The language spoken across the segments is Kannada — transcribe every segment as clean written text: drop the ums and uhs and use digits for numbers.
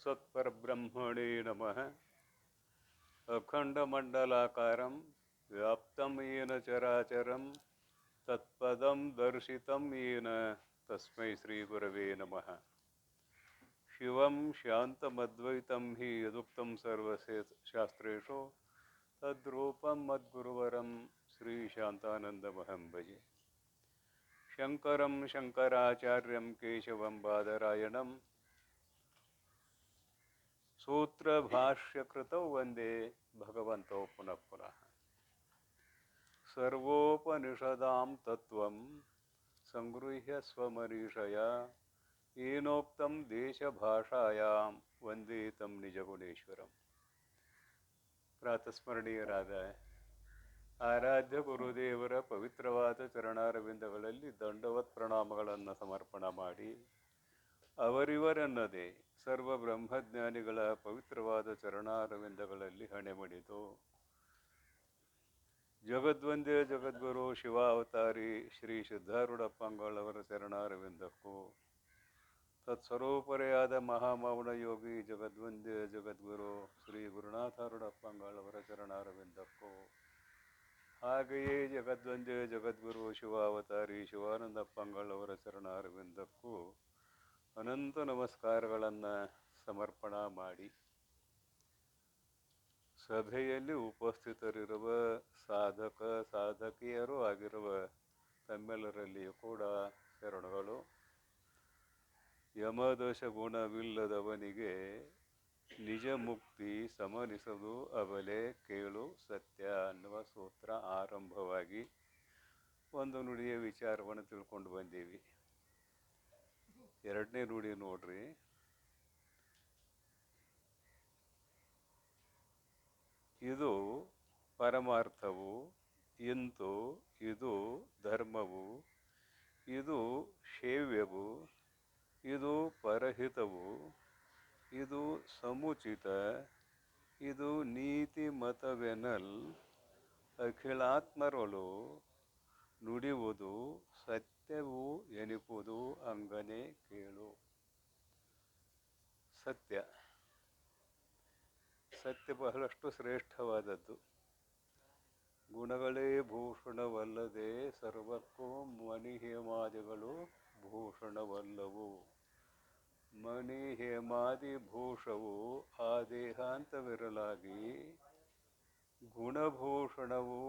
तत्सत्परब्रह्मणे नमः। अखण्डमण्डलाकारं व्याप्तं येन चराचरं तत्पदं दर्शितं येन तस्मै श्रीगुरवे नमः। शिवं शान्तमद्वैतं हि यदुक्तं सर्वशास्त्रेषु तद्रूपं मद्गुरुवरं श्रीशान्तानन्दमहं भजे। शङ्करं शङ्कराचार्यं केशवं बादरायणं सूत्रभाष्यकृतौ वन्दे भगवन्तौ पुनः पुनः। सर्वोपनिषदां तत्त्वं संगृह्य स्वमनीषया येनोक्तं देशभाषायां वन्दे तं निजगुणेश्वरम्। ಪ್ರಾತಸ್ಮರಣೀಯರಾದ ಆರಾಧ್ಯ ಗುರುದೇವರ ಪವಿತ್ರವಾದ ಚರಣಾರವಿಂದಗಳಲ್ಲಿ ದಂಡವತ್ ಪ್ರಣಾಮಗಳನ್ನು ಸಮರ್ಪಣ ಮಾಡಿ, ಅವರಿವರೆನ್ನದೆ ಸರ್ವ ಬ್ರಹ್ಮಜ್ಞಾನಿಗಳ ಪವಿತ್ರವಾದ ಚರಣಾರವಿಂದಗಳಲ್ಲಿ ಹಣೆ ಮಡಿದು, ಜಗದ್ವಂದ್ಯ ಜಗದ್ಗುರು ಶಿವಾವತಾರಿ ಶ್ರೀ ಸಿದ್ಧಾರೂಢಪ್ಪಂಗಳವರ ಚರಣಾರವಿಂದಕ್ಕೂ, ತತ್ಸ್ವರೂಪರೆಯಾದ ಮಹಾಮೌನ ಯೋಗಿ ಜಗದ್ವಂದ್ಯ ಜಗದ್ಗುರು ಶ್ರೀ ಗುರುನಾಥಾರೂಢಪ್ಪಂಗಳವರ ಚರಣಾರವಿಂದಕ್ಕೂ, ಹಾಗೆಯೇ ಜಗದ್ವಂದ್ಯ ಜಗದ್ಗುರು ಶಿವಾವತಾರಿ ಶಿವಾನಂದಪ್ಪಂಗಳವರ ಚರಣಾರವಿಂದಕ್ಕೂ ಅನಂತ ನಮಸ್ಕಾರಗಳನ್ನು ಸಮರ್ಪಣ ಮಾಡಿ, ಸಭೆಯಲ್ಲಿ ಉಪಸ್ಥಿತರಿರುವ ಸಾಧಕ ಸಾಧಕಿಯರು ಆಗಿರುವ ತಮ್ಮೆಲ್ಲರಲ್ಲಿಯೂ ಕೂಡ ಶರಣುಗಳು. ಯಮದೋಷ ಗುಣವಿಲ್ಲದವನಿಗೆ ನಿಜ ಮುಕ್ತಿ ಸಮನಿಸದು ಅವಲೆ ಕೇಳು ಸತ್ಯ ಅನ್ನುವ ಸೂತ್ರ ಆರಂಭವಾಗಿ ಒಂದು ನುಡಿಯ ವಿಚಾರವನ್ನು ತಿಳ್ಕೊಂಡು ಬಂದೀವಿ. ಎರಡನೇ ನುಡಿ ನೋಡ್ರಿ. ಇದು ಪರಮಾರ್ಥವು, ಇಂತು ಇದು ಧರ್ಮವು, ಇದು ಶೇವ್ಯವು, ಇದು ಪರಹಿತವು, ಇದು ಸಮುಚಿತ, ಇದು ನೀತಿ ಮತವೆನಲ್ ಅಖಿಲಾತ್ಮರೊಳು ನುಡಿಯುವುದು ಸತ್ಯವು ಎನಿಪುದು ಅಂಗನೆ ಕೇಳು. ಸತ್ಯ ಸತ್ಯ ಬಹಳಷ್ಟು ಶ್ರೇಷ್ಠವಾದದ್ದು. ಗುಣಗಳೇ ಭೂಷಣವಲ್ಲದೆ ಸರ್ವಕ್ಕೂ ಮಣಿ ಹೇಮಾದಿಗಳು ಭೂಷಣವಲ್ಲವು. ಮಣಿ ಹೇಮಾದಿ ಭೂಷವು ಆ ದೇಹಾಂತವಿರಲಾಗಿ, ಗುಣಭೂಷಣವು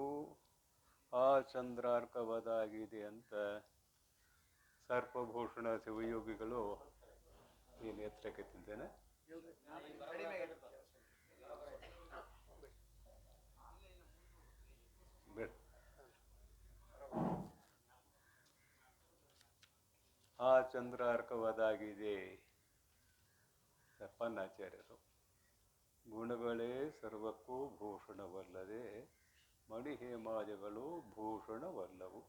ಆ ಚಂದ್ರಾರ್ಕವದಾಗಿದೆ ಅಂತ ಸರ್ಪಭೂಷಣ ಶಿವಯೋಗಿಗಳು ಏನು ಎತ್ತರಕ್ಕೆ ತಿಂತೇನೆ ಆ ಚಂದ್ರಾರ್ಕವದಾಗಿದೆ ಸರ್ಪನ್ನಾಚಾರ್ಯರು. ಗುಣಗಳೇ ಸರ್ವಕ್ಕೂ ಭೂಷಣವಲ್ಲದೆ ಮಣಿಹೇಮಾದಿಗಳು ಭೂಷಣವಲ್ಲವು.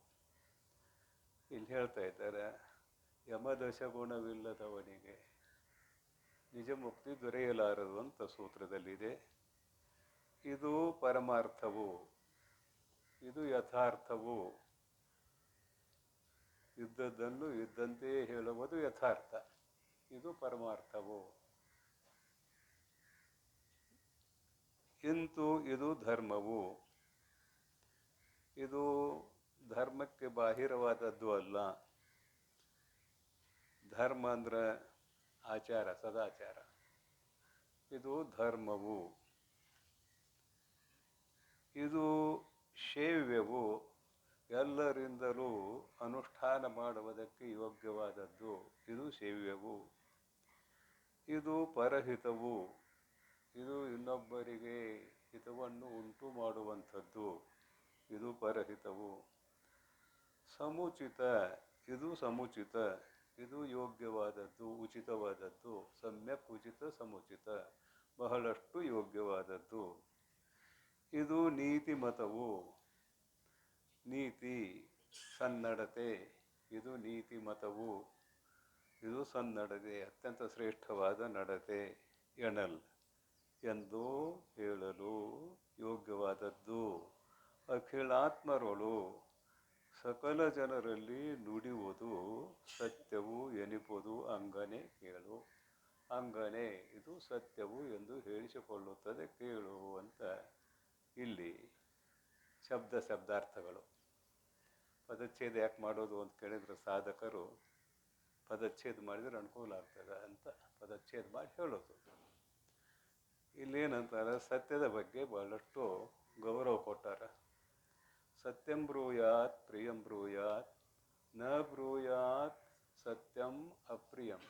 ಇಲ್ಲಿ ಹೇಳ್ತಾ ಇದ್ದಾರೆ, ಯಮದಶ ಗುಣವಿಲ್ಲದವನಿಗೆ ನಿಜ ಮುಕ್ತಿ ದೊರೆಯಲಾರದು ಅಂತ ಸೂತ್ರದಲ್ಲಿದೆ. ಇದು ಪರಮಾರ್ಥವು, ಇದು ಯಥಾರ್ಥವು. ಇದ್ದದ್ದನ್ನು ಇದ್ದಂತೆ ಹೇಳುವುದು ಯಥಾರ್ಥ, ಇದು ಪರಮಾರ್ಥವು. ಇಂತು ಇದು ಧರ್ಮವು, ಇದು ಧರ್ಮಕ್ಕೆ ಬಾಹಿರವಾದದ್ದು ಅಲ್ಲ. ಧರ್ಮ ಅಂದ್ರೆ ಆಚಾರ, ಸದಾಚಾರ. ಇದು ಧರ್ಮವು. ಇದು ಶೇವ್ಯವು, ಎಲ್ಲರಿಂದಲೂ ಅನುಷ್ಠಾನ ಮಾಡುವುದಕ್ಕೆ ಯೋಗ್ಯವಾದದ್ದು. ಇದು ಶೇವ್ಯವು. ಇದು ಪರಹಿತವು, ಇದು ಇನ್ನೊಬ್ಬರಿಗೆ ಹಿತವನ್ನು ಉಂಟು ಮಾಡುವಂಥದ್ದು. ಇದು ಪರಹಿತವು. ಸಮುಚಿತ, ಇದು ಸಮುಚಿತ, ಇದು ಯೋಗ್ಯವಾದದ್ದು, ಉಚಿತವಾದದ್ದು. ಸಮ್ಯಕ್ ಉಚಿತ ಸಮುಚಿತ, ಬಹಳಷ್ಟು ಯೋಗ್ಯವಾದದ್ದು. ಇದು ನೀತಿ ಮತವು, ನೀತಿ ಸನ್ನಡತೆ. ಇದು ನೀತಿ ಮತವು, ಇದು ಸನ್ನಡತೆ, ಅತ್ಯಂತ ಶ್ರೇಷ್ಠವಾದ ನಡತೆ ಎಣಲ್ ಎಂದು ಹೇಳಲು ಯೋಗ್ಯವಾದದ್ದು. ಅಖಿಲಾತ್ಮರೊಳು ಸಕಲ ಜನರಲ್ಲಿ ನುಡಿಯುವುದು ಸತ್ಯವು ಎನಿಪುದು ಅಂಗನೆ ಕೇಳು. ಹಂಗನೇ ಇದು ಸತ್ಯವು ಎಂದು ಹೇಳಿಸಿಕೊಳ್ಳುತ್ತದೆ ಕೇಳು ಅಂತ ಇಲ್ಲಿ ಶಬ್ದಾರ್ಥಗಳು. ಪದಚ್ಛೇದ ಯಾಕೆ ಮಾಡೋದು ಅಂತ ಕೇಳಿದ್ರೆ ಸಾಧಕರು ಪದಚ್ಛೇದ ಮಾಡಿದರೆ ಅನುಕೂಲ ಆಗ್ತದೆ ಅಂತ ಪದಚ್ಛೇದ ಮಾಡಿ ಹೇಳೋದು. ಇಲ್ಲೇನಂತಾರೆ, ಸತ್ಯದ ಬಗ್ಗೆ ಬಹಳಷ್ಟು ಗೌರವ ಕೊಟ್ಟಾರ. ಸತ್ಯಂ ಬ್ರೂಯಾತ್ ಪ್ರಿಯಂ ಬ್ರೂಯಾತ್ ನ ಬ್ರೂಯಾತ್ ಸತ್ಯಂ ಅಪ್ರಿಯಂ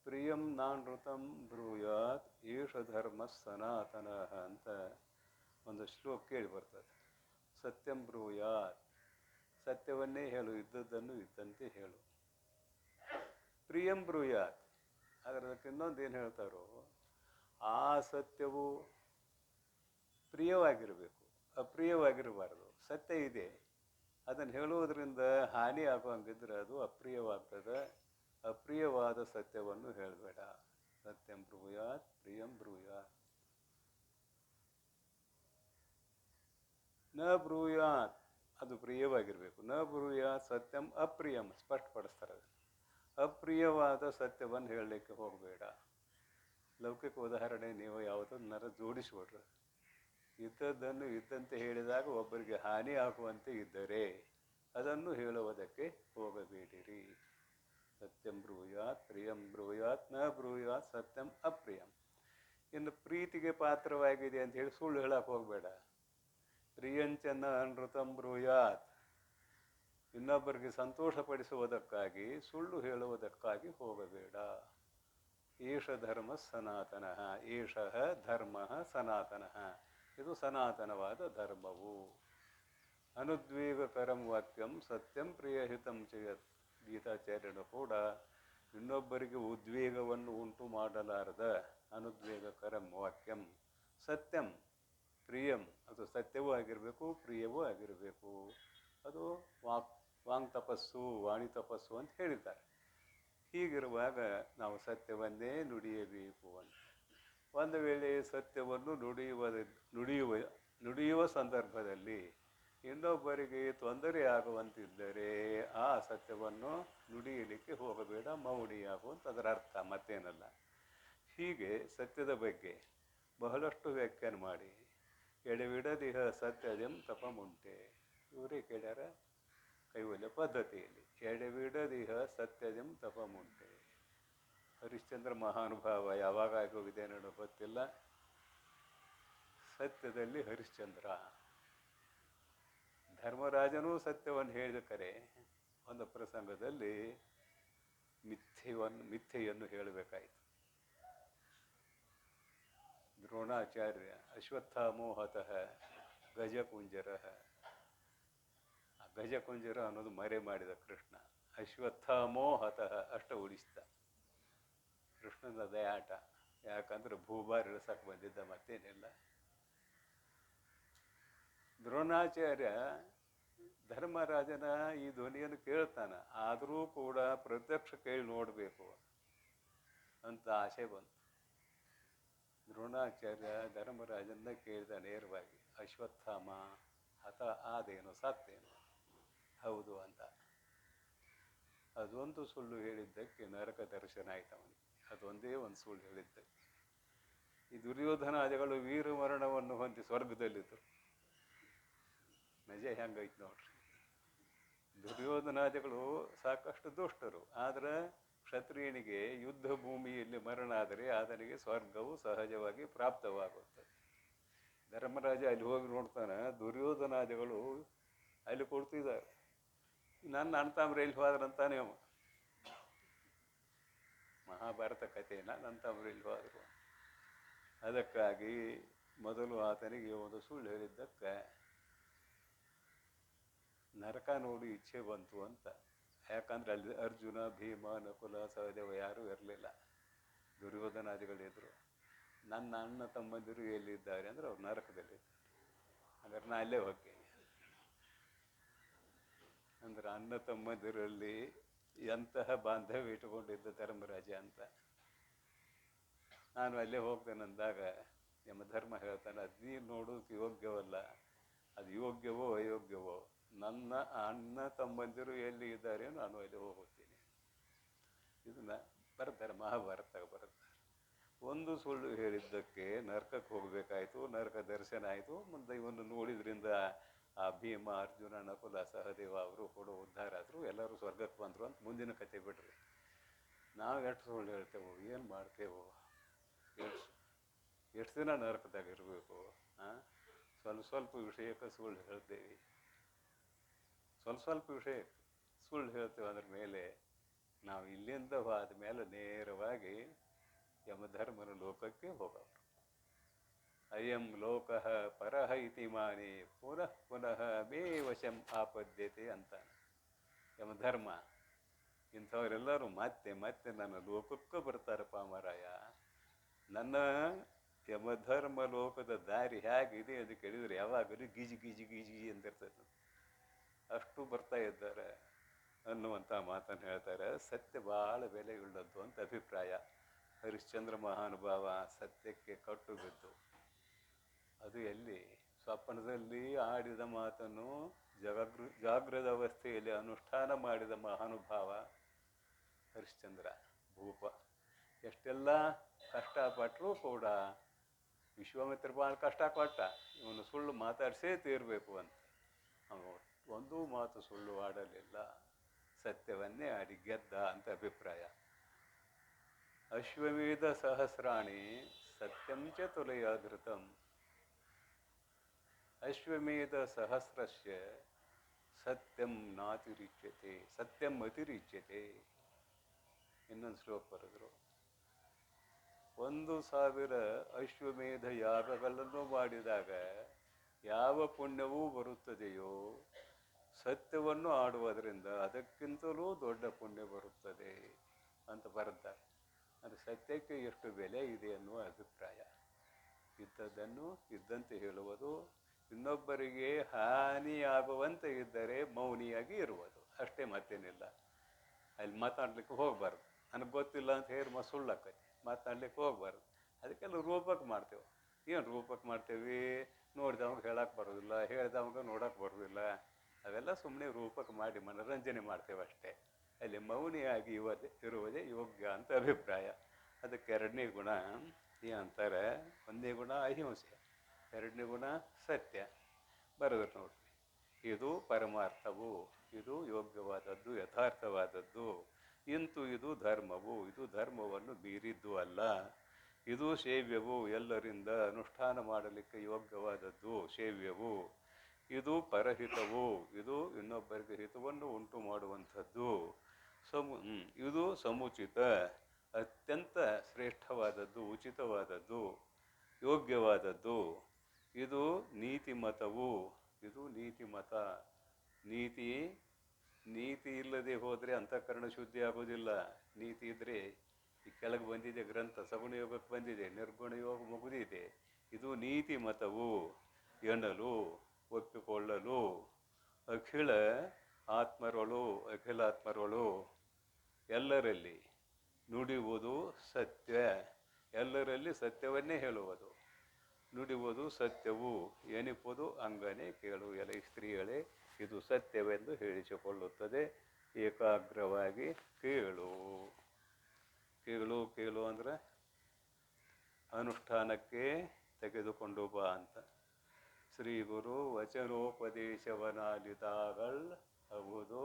ಪ್ರಿಯಂ ನಾನೃತಂ ಬ್ರೂಯಾತ್ ಏಷ ಧರ್ಮ ಸನಾತನ ಅಂತ ಒಂದು ಶ್ಲೋಕ ಕೇಳಿ ಬರ್ತದೆ. ಸತ್ಯಂ ಬ್ರೂಯಾತ್, ಸತ್ಯವನ್ನೇ ಹೇಳು, ಇದ್ದದ್ದನ್ನು ಇದ್ದಂತೆ ಹೇಳು. ಪ್ರಿಯಂ ಬ್ರೂಯಾತ್, ಅದಕ್ಕೆ ಇನ್ನೊಂದು ಏನು ಹೇಳ್ತಾರೋ, ಆ ಸತ್ಯವು ಪ್ರಿಯವಾಗಿರಬೇಕು, ಅಪ್ರಿಯವಾಗಿರಬಾರ್ದು. ಸತ್ಯ ಇದೆ, ಅದನ್ನು ಹೇಳುವುದರಿಂದ ಹಾನಿ ಆಗುವಂಗಿದ್ರೆ ಅದು ಅಪ್ರಿಯವಾಗ್ತದೆ. ಅಪ್ರಿಯವಾದ ಸತ್ಯವನ್ನು ಹೇಳಬೇಡ. ಸತ್ಯಂ ಬ್ರೂಯಾತ್ ಪ್ರಿಯಂ ಬ್ರೂಯಾತ್ ನ ಬ್ರೂಯಾತ್, ಅದು ಪ್ರಿಯವಾಗಿರಬೇಕು. ನ ಬ್ರೂಯಾತ್ ಸತ್ಯಂ ಅಪ್ರಿಯಂ, ಸ್ಪಷ್ಟಪಡಿಸ್ತಾರೆ. ಅಪ್ರಿಯವಾದ ಸತ್ಯವನ್ನು ಹೇಳಲಿಕ್ಕೆ ಹೋಗಬೇಡ. ಲೌಕಿಕ ಉದಾಹರಣೆ ನೀವು ಯಾವುದನ್ನಾರ ಜೋಡಿಸ್ಬಿಡ್ರಿ. ಇದ್ದದ್ದನ್ನು ಇದ್ದಂತೆ ಹೇಳಿದಾಗ ಒಬ್ಬರಿಗೆ ಹಾನಿ ಆಗುವಂತೆ ಇದ್ದರೆ ಅದನ್ನು ಹೇಳುವುದಕ್ಕೆ ಹೋಗಬೇಡಿರಿ. ಸತ್ಯಂ ಬ್ರೂಯಾತ್ ಪ್ರಿಯಂ ಬ್ರೂಯಾತ್ ನ ಬ್ರೂಯಾತ್ ಸತ್ಯಂ ಅಪ್ರಿಯಂ. ಇನ್ನು ಪ್ರೀತಿಗೆ ಪಾತ್ರವಾಗಿದೆ ಅಂತ ಹೇಳಿ ಸುಳ್ಳು ಹೇಳಕ್ಕೆ ಹೋಗಬೇಡ. ಪ್ರಿಯಂಚನ ಅನೃತಂ ಬ್ರೂಯಾತ್, ಇನ್ನೊಬ್ಬರಿಗೆ ಸಂತೋಷಪಡಿಸುವುದಕ್ಕಾಗಿ ಸುಳ್ಳು ಹೇಳುವುದಕ್ಕಾಗಿ ಹೋಗಬೇಡ. ಏಷ ಧರ್ಮ ಸನಾತನ, ಏಷ ಧರ್ಮ ಸನಾತನ, ಇದು ಸನಾತನವಾದ ಧರ್ಮವು. ಅನುದ್ವೇಗಕರಂ ವಾಕ್ಯಂ ಸತ್ಯಂ ಪ್ರಿಯಹಿತಂ ಚಯತ್, ಗೀತಾಚಾರ್ಯನು ಕೂಡ ಇನ್ನೊಬ್ಬರಿಗೆ ಉದ್ವೇಗವನ್ನು ಉಂಟು ಮಾಡಲಾರದ ಅನುದ್ವೇಗಕರಂ ವಾಕ್ಯಂ ಸತ್ಯಂ ಪ್ರಿಯಂ, ಅದು ಸತ್ಯವೂ ಆಗಿರಬೇಕು, ಪ್ರಿಯವೂ ಆಗಿರಬೇಕು. ಅದು ವಾಂಗ್ ತಪಸ್ಸು, ವಾಣಿ ತಪಸ್ಸು ಅಂತ ಹೇಳಿದ್ದಾರೆ. ಹೀಗಿರುವಾಗ ನಾವು ಸತ್ಯವನ್ನೇ ನುಡಿಯಬೇಕು ಅಂತ. ಒಂದು ವೇಳೆ ಸತ್ಯವನ್ನು ನುಡಿಯುವ ಸಂದರ್ಭದಲ್ಲಿ ಇನ್ನೊಬ್ಬರಿಗೆ ತೊಂದರೆ ಆಗುವಂತಿದ್ದರೆ ಆ ಸತ್ಯವನ್ನು ನುಡಿಯಲಿಕ್ಕೆ ಹೋಗಬೇಡ, ಮೌಢಿಯಾಗುವಂತ ಅದರ ಅರ್ಥ, ಮತ್ತೇನಲ್ಲ. ಹೀಗೆ ಸತ್ಯದ ಬಗ್ಗೆ ಬಹಳಷ್ಟು ವ್ಯಾಖ್ಯಾನ ಮಾಡಿ ಎಡವಿಡದಿಹ ಸತ್ಯಜಂ ತಪಮುಂಟೆ, ಇವರೇ ಕೇಳ್ಯಾರ ಕೈವಲ್ಯ ಪದ್ಧತಿಯಲ್ಲಿ. ಎಡವಿಡದಿಹ ಸತ್ಯಜಂ ತಪಮುಂಟೆ. ಹರಿಶ್ಚಂದ್ರ ಮಹಾನುಭಾವ ಯಾವಾಗ ಆಗೋಗಿದೆ ಅನ್ನೋದು ಗೊತ್ತಿಲ್ಲ. ಸತ್ಯದಲ್ಲಿ ಹರಿಶ್ಚಂದ್ರ, ಧರ್ಮರಾಜನೂ ಸತ್ಯವನ್ನು ಹೇಳಿದ ಕರೆ ಒಂದು ಪ್ರಸಂಗದಲ್ಲಿ ಮಿಥ್ಯೆಯನ್ನು ಹೇಳಬೇಕಾಯಿತು. ದ್ರೋಣಾಚಾರ್ಯ ಅಶ್ವತ್ಥಾಮೋ ಹತಃ ಗಜಕುಂಜರ, ಗಜಕುಂಜರ ಅನ್ನೋದು ಮರೆ ಮಾಡಿದ ಕೃಷ್ಣ. ಅಶ್ವತ್ಥಾಮೋ ಹತಃ ಅಷ್ಟ ಉಳಿಸ್ತ. ಕೃಷ್ಣನ ದಯಾಟ, ಯಾಕಂದ್ರೆ ಭೂಭಾರ ಇಳಿಸಕ್ಕೆ ಬಂದಿದ್ದ, ಮತ್ತೇನಿಲ್ಲ. ದ್ರೋಣಾಚಾರ್ಯ ಧರ್ಮರಾಜನ ಈ ಧ್ವನಿಯನ್ನು ಕೇಳ್ತಾನ, ಆದರೂ ಕೂಡ ಪ್ರತ್ಯಕ್ಷ ಕೇಳಿ ನೋಡಬೇಕು ಅಂತ ಆಸೆ ಬಂತು. ದ್ರೋಣಾಚಾರ್ಯ ಧರ್ಮರಾಜನ ಕೇಳಿದ ನೇರವಾಗಿ, ಅಶ್ವತ್ಥಾಮ ಹತ ಆದೇನು, ಸತ್ತೇನು? ಹೌದು ಅಂತ. ಅದೊಂದು ಸುಳ್ಳು ಹೇಳಿದ್ದಕ್ಕೆ ನರಕ ದರ್ಶನ ಆಯ್ತು ಅವನಿಗೆ. ಅದೊಂದೇ ಒಂದು ಸುಳ್ಳು ಹೇಳಿದ್ದಕ್ಕೆ. ಈ ದುರ್ಯೋಧನಾದಿಗಳು ವೀರಮರಣವನ್ನು ಹೊಂದಿ ಸ್ವರ್ಗದಲ್ಲಿದ್ದರು. ಮಜೆ ಹೆಂಗೈತೆ ನೋಡ್ರಿ. ದುರ್ಯೋಧನಾದಿಗಳು ಸಾಕಷ್ಟು ದುಷ್ಟರು, ಆದರೆ ಕ್ಷತ್ರಿಯನಿಗೆ ಯುದ್ಧ ಭೂಮಿಯಲ್ಲಿ ಮರಣ ಆದರೆ ಆತನಿಗೆ ಸ್ವರ್ಗವು ಸಹಜವಾಗಿ ಪ್ರಾಪ್ತವಾಗುತ್ತದೆ. ಧರ್ಮರಾಜ ಅಲ್ಲಿ ಹೋಗಿ ನೋಡ್ತಾನೆ, ದುರ್ಯೋಧನಾದಿಗಳು ಅಲ್ಲಿ ಕೊಡ್ತಿದ್ದಾರೆ. ನನ್ನ ಅಣ್ತಾಮ್ರ ಎಲ್ಲಿ ಹೋದ್ರಂತಾನೆ ಅವ. ಮಹಾಭಾರತ ಕಥೆನ ನನ್ನ ತಮ್ರು ಎಲ್ಲಿ ಹೋದರು. ಅದಕ್ಕಾಗಿ ಮೊದಲು ಆತನಿಗೆ ಒಂದು ಸುಳ್ಳು ಹೇಳಿದ್ದಕ್ಕೆ ನರಕ ನೋಡಿ ಇಚ್ಛೆ ಬಂತು ಅಂತ. ಯಾಕಂದ್ರೆ ಅಲ್ಲಿ ಅರ್ಜುನ, ಭೀಮ, ನಕುಲ, ಸಹದೇವ ಯಾರೂ ಇರಲಿಲ್ಲ, ದುರ್ಯೋಧನಾದಿಗಳಿದ್ರು. ನನ್ನ ಅಣ್ಣ ತಮ್ಮಂದಿರು ಎಲ್ಲಿದ್ದಾರೆ ಅಂದ್ರೆ ಅವ್ರು ನರಕದಲ್ಲಿದ್ದಾರೆ. ಹಾಗಾದ್ರೆ ನಾ ಅಲ್ಲೇ ಹೋಗಿ ಅಂದ್ರೆ ಅಣ್ಣ ತಮ್ಮಂದಿರಲ್ಲಿ ಎಂತಹ ಬಾಂಧವ್ಯ ಇಟ್ಟುಕೊಂಡಿದ್ದ ಧರ್ಮರಾಜ ಅಂತ. ನಾನು ಅಲ್ಲೇ ಹೋಗ್ತೇನೆಂದಾಗ ನಮ್ಮ ಧರ್ಮ ಹೇಳ್ತಾನೆ, ಅದು ನೀನು ನೋಡೋದಕ್ಕೆ ಯೋಗ್ಯವಲ್ಲ, ಅದು ಯೋಗ್ಯವೋ ಅಯೋಗ್ಯವೋ, ನನ್ನ ಅಣ್ಣ ತಮ್ಮಂದಿರು ಎಲ್ಲಿ ಇದ್ದಾರೆ ನಾನು ಅಲ್ಲಿ ಹೋಗುತ್ತೀನಿ. ಇದನ್ನ ಬರ್ತಾರೆ, ಮಹಾಭಾರತ ಬರುತ್ತೆ. ಒಂದು ಸುಳ್ಳು ಹೇಳಿದ್ದಕ್ಕೆ ನರಕಕ್ಕೆ ಹೋಗಬೇಕಾಯ್ತು, ನರಕ ದರ್ಶನ ಆಯಿತು. ಮುಂದೆ ಇವನ್ನು ನೋಡಿದ್ರಿಂದ ಆ ಭೀಮ, ಅರ್ಜುನ, ನಕುಲ, ಸಹದೇವ ಅವರು ಕೂಡ ಉದ್ಧಾರ ಆದರು, ಎಲ್ಲರೂ ಸ್ವರ್ಗಕ್ಕೆ ಬಂದರು ಅಂತ ಮುಂದಿನ ಕತೆ ಬಿಡ್ರಿ. ನಾವು ಎಷ್ಟು ಸುಳ್ಳು ಹೇಳ್ತೇವೆ, ಏನು ಮಾಡ್ತೇವೋ, ಎಷ್ಟು ದಿನ ನರಕದಾಗ ಇರಬೇಕು? ಸ್ವಲ್ಪ ವಿಷಯಕ್ಕೆ ಸುಳ್ಳು ಹೇಳ್ತೇವೆ, ಸ್ವಲ್ಪ ವಿಷಯಕ್ಕೆ ಸುಳ್ಳು ಹೇಳ್ತೇವೆ. ಅದ್ರ ಮೇಲೆ ನಾವು ಇಲ್ಲಿಂದ ಹೋದ ಮೇಲೆ ನೇರವಾಗಿ ಯಮಧರ್ಮನ ಲೋಕಕ್ಕೆ ಹೋಗೋರು. ಅಯಂ ಲೋಕಃ ಪರಹ ಇತಿ ಮಾನಿ ಪುನಃ ಪುನಃ ಮೇ ವಶಂ ಆಪದ್ಯತೆ ಅಂತ ಯಮಧರ್ಮ. ಇಂಥವರೆಲ್ಲರೂ ಮತ್ತೆ ಮತ್ತೆ ನನ್ನ ಲೋಕಕ್ಕೆ ಬರ್ತಾರಪ್ಪ ಮಾರಾಯ. ನನ್ನ ಯಮಧರ್ಮ ಲೋಕದ ದಾರಿ ಹೇಗಿದೆ ಅಂತ ಕೇಳಿದರೆ ಯಾವಾಗಲೂ ಗೀಜಿ ಗೀಜಿ ಗೀಜಿ ಅಂತಿರ್ತದೆ. ಅಷ್ಟು ಬರ್ತಾ ಇದ್ದಾರೆ ಅನ್ನುವಂಥ ಮಾತನ್ನು ಹೇಳ್ತಾರೆ. ಸತ್ಯ ಭಾಳ ಬೆಲೆ ಉಳ್ಳದ್ದು ಅಂತ ಅಭಿಪ್ರಾಯ. ಹರಿಶ್ಚಂದ್ರ ಮಹಾನುಭಾವ ಸತ್ಯಕ್ಕೆ ಕಟ್ಟು ಬಿದ್ದು, ಅದು ಎಲ್ಲಿ ಸ್ವಪ್ನದಲ್ಲಿ ಆಡಿದ ಮಾತನ್ನು ಜಾಗೃತ ಅವಸ್ಥೆಯಲ್ಲಿ ಅನುಷ್ಠಾನ ಮಾಡಿದ ಮಹಾನುಭಾವ ಹರಿಶ್ಚಂದ್ರ ಭೂಪ. ಎಷ್ಟೆಲ್ಲ ಕಷ್ಟಪಟ್ಟರೂ ಕೂಡ ವಿಶ್ವಾಮಿತ್ರ ಭಾಳ ಕಷ್ಟಪಟ್ಟ, ಇವನು ಸುಳ್ಳು ಮಾತಾಡಿಸೇ ತೀರಬೇಕು ಅಂತ. ಅವನು ಒಂದೂ ಮಾತು ಸುಳ್ಳು ಆಡಲಿಲ್ಲ, ಸತ್ಯವನ್ನೇ ಆಡಿ ಗೆದ್ದ ಅಂತ ಅಭಿಪ್ರಾಯ. ಅಶ್ವಮೇಧ ಸಹಸ್ರಾಣಿ ಸತ್ಯಂ ಚ ತುಲಯಾಧೃತಂ ಅಶ್ವಮೇಧ ಸಹಸ್ರಸ್ಯ ಸತ್ಯಂ ನಾತಿರಿಚ್ಯತೆ ಸತ್ಯಂ ಅತಿರಿಚ್ಯತೆ. ಇನ್ನೊಂದು ಶ್ಲೋಕ ಬರೆದ್ರು. 1000 ಅಶ್ವಮೇಧ ಯಾಗಗಳನ್ನು ಮಾಡಿದಾಗ ಯಾವ ಪುಣ್ಯವೂ ಬರುತ್ತದೆಯೋ ಸತ್ಯವನ್ನು ಆಡುವುದರಿಂದ ಅದಕ್ಕಿಂತಲೂ ದೊಡ್ಡ ಪುಣ್ಯ ಬರುತ್ತದೆ ಅಂತ ಬರೆದ್ದಾರೆ. ಅದು ಸತ್ಯಕ್ಕೆ ಎಷ್ಟು ಬೆಲೆ ಇದೆ ಅನ್ನುವ ಅಭಿಪ್ರಾಯ. ಇದ್ದದ್ದನ್ನು ಇದ್ದಂತೆ ಹೇಳುವುದು, ಇನ್ನೊಬ್ಬರಿಗೆ ಹಾನಿಯಾಗುವಂತೆ ಇದ್ದರೆ ಮೌನಿಯಾಗಿ ಇರುವುದು, ಅಷ್ಟೇ, ಮತ್ತೇನಿಲ್ಲ. ಅಲ್ಲಿ ಮಾತಾಡ್ಲಿಕ್ಕೆ ಹೋಗಬಾರ್ದು. ನನಗೆ ಗೊತ್ತಿಲ್ಲ ಅಂತ ಹೇಳಿ ಸುಳ್ಳಾಕತಿ, ಮಾತಾಡ್ಲಿಕ್ಕೆ ಹೋಗ್ಬಾರ್ದು. ಅದಕ್ಕೆಲ್ಲ ರೂಪಕ್ಕೆ ಮಾಡ್ತೇವೆ. ಏನು ರೂಪಕ್ಕೆ ಮಾಡ್ತೇವೆ? ನೋಡಿದವಾಗ ಹೇಳಕ್ಕೆ ಬರೋದಿಲ್ಲ, ಹೇಳ್ದವಾಗ ನೋಡೋಕೆ ಬರೋದಿಲ್ಲ. ಅವೆಲ್ಲ ಸುಮ್ಮನೆ ರೂಪಕ್ಕೆ ಮಾಡಿ ಮನೋರಂಜನೆ ಮಾಡ್ತೇವೆ ಅಷ್ಟೇ. ಅಲ್ಲಿ ಮೌನಿಯಾಗಿ ಇರುವುದೇ ಯೋಗ್ಯ ಅಂತ ಅಭಿಪ್ರಾಯ. ಅದಕ್ಕೆ ಎರಡನೇ ಗುಣ ಏನಂತಾರೆ? ಒಂದನೇ ಗುಣ ಅಹಿಂಸೆ, ಎರಡನೇ ಗುಣ ಸತ್ಯ. ಬರೋದು ನೋಡ್ರಿ, ಇದು ಪರಮಾರ್ಥವು, ಇದು ಯೋಗ್ಯವಾದದ್ದು, ಯಥಾರ್ಥವಾದದ್ದು. ಇಂತು ಇದು ಧರ್ಮವು, ಇದು ಧರ್ಮವನ್ನು ಮೀರಿದ್ದು ಅಲ್ಲ. ಇದು ಸೇವ್ಯವು, ಎಲ್ಲರಿಂದ ಅನುಷ್ಠಾನ ಮಾಡಲಿಕ್ಕೆ ಯೋಗ್ಯವಾದದ್ದು, ಸೇವ್ಯವು. ಇದು ಪರಹಿತವು, ಇದು ಇನ್ನೊಬ್ಬರಿಗೆ ಹಿತವನ್ನು ಉಂಟು ಮಾಡುವಂಥದ್ದು. ಇದು ಸಮುಚಿತ, ಅತ್ಯಂತ ಶ್ರೇಷ್ಠವಾದದ್ದು, ಉಚಿತವಾದದ್ದು, ಯೋಗ್ಯವಾದದ್ದು. ಇದು ನೀತಿಮತವು, ಇದು ನೀತಿಮತ. ನೀತಿ ಇಲ್ಲದೆ ಹೋದರೆ ಅಂತಃಕರಣ ಶುದ್ಧಿ ಆಗೋದಿಲ್ಲ. ನೀತಿ ಇದ್ದರೆ ಈ ಕೆಳಗೆ ಬಂದಿದೆ ಗ್ರಂಥ, ಸಗುಣ ಯೋಗಕ್ಕೆ ಬಂದಿದೆ, ನಿರ್ಗುಣ ಯೋಗ ಮುಗಿದಿದೆ. ಇದು ನೀತಿ ಮತವು ಎನ್ನಲು ಒಪ್ಪಿಕೊಳ್ಳಲು ಅಖಿಲಾತ್ಮರೊಳು ಎಲ್ಲರಲ್ಲಿ ನುಡಿಯುವುದು ಸತ್ಯ, ಎಲ್ಲರಲ್ಲಿ ಸತ್ಯವನ್ನೇ ಹೇಳುವುದು. ನುಡಿಯುವುದು ಸತ್ಯವು, ಎನಿಪುದು ಅಂಗನೆ ಕೇಳು ಎಲೆ ಸ್ತ್ರೀಯಳೇ, ಇದು ಸತ್ಯವೆಂದು ಹೇಳಿಸಿಕೊಳ್ಳುತ್ತದೆ. ಏಕಾಗ್ರವಾಗಿ ಕೇಳು. ಕೇಳು ಕೇಳು ಅಂದರೆ ಅನುಷ್ಠಾನಕ್ಕೆ ತೆಗೆದುಕೊಂಡು ಬಾ ಅಂತ. ಶ್ರೀ ಗುರು ವಚನೋಪದೇಶವನಾಲಿದಾಗಳ್ ಆಗುವುದು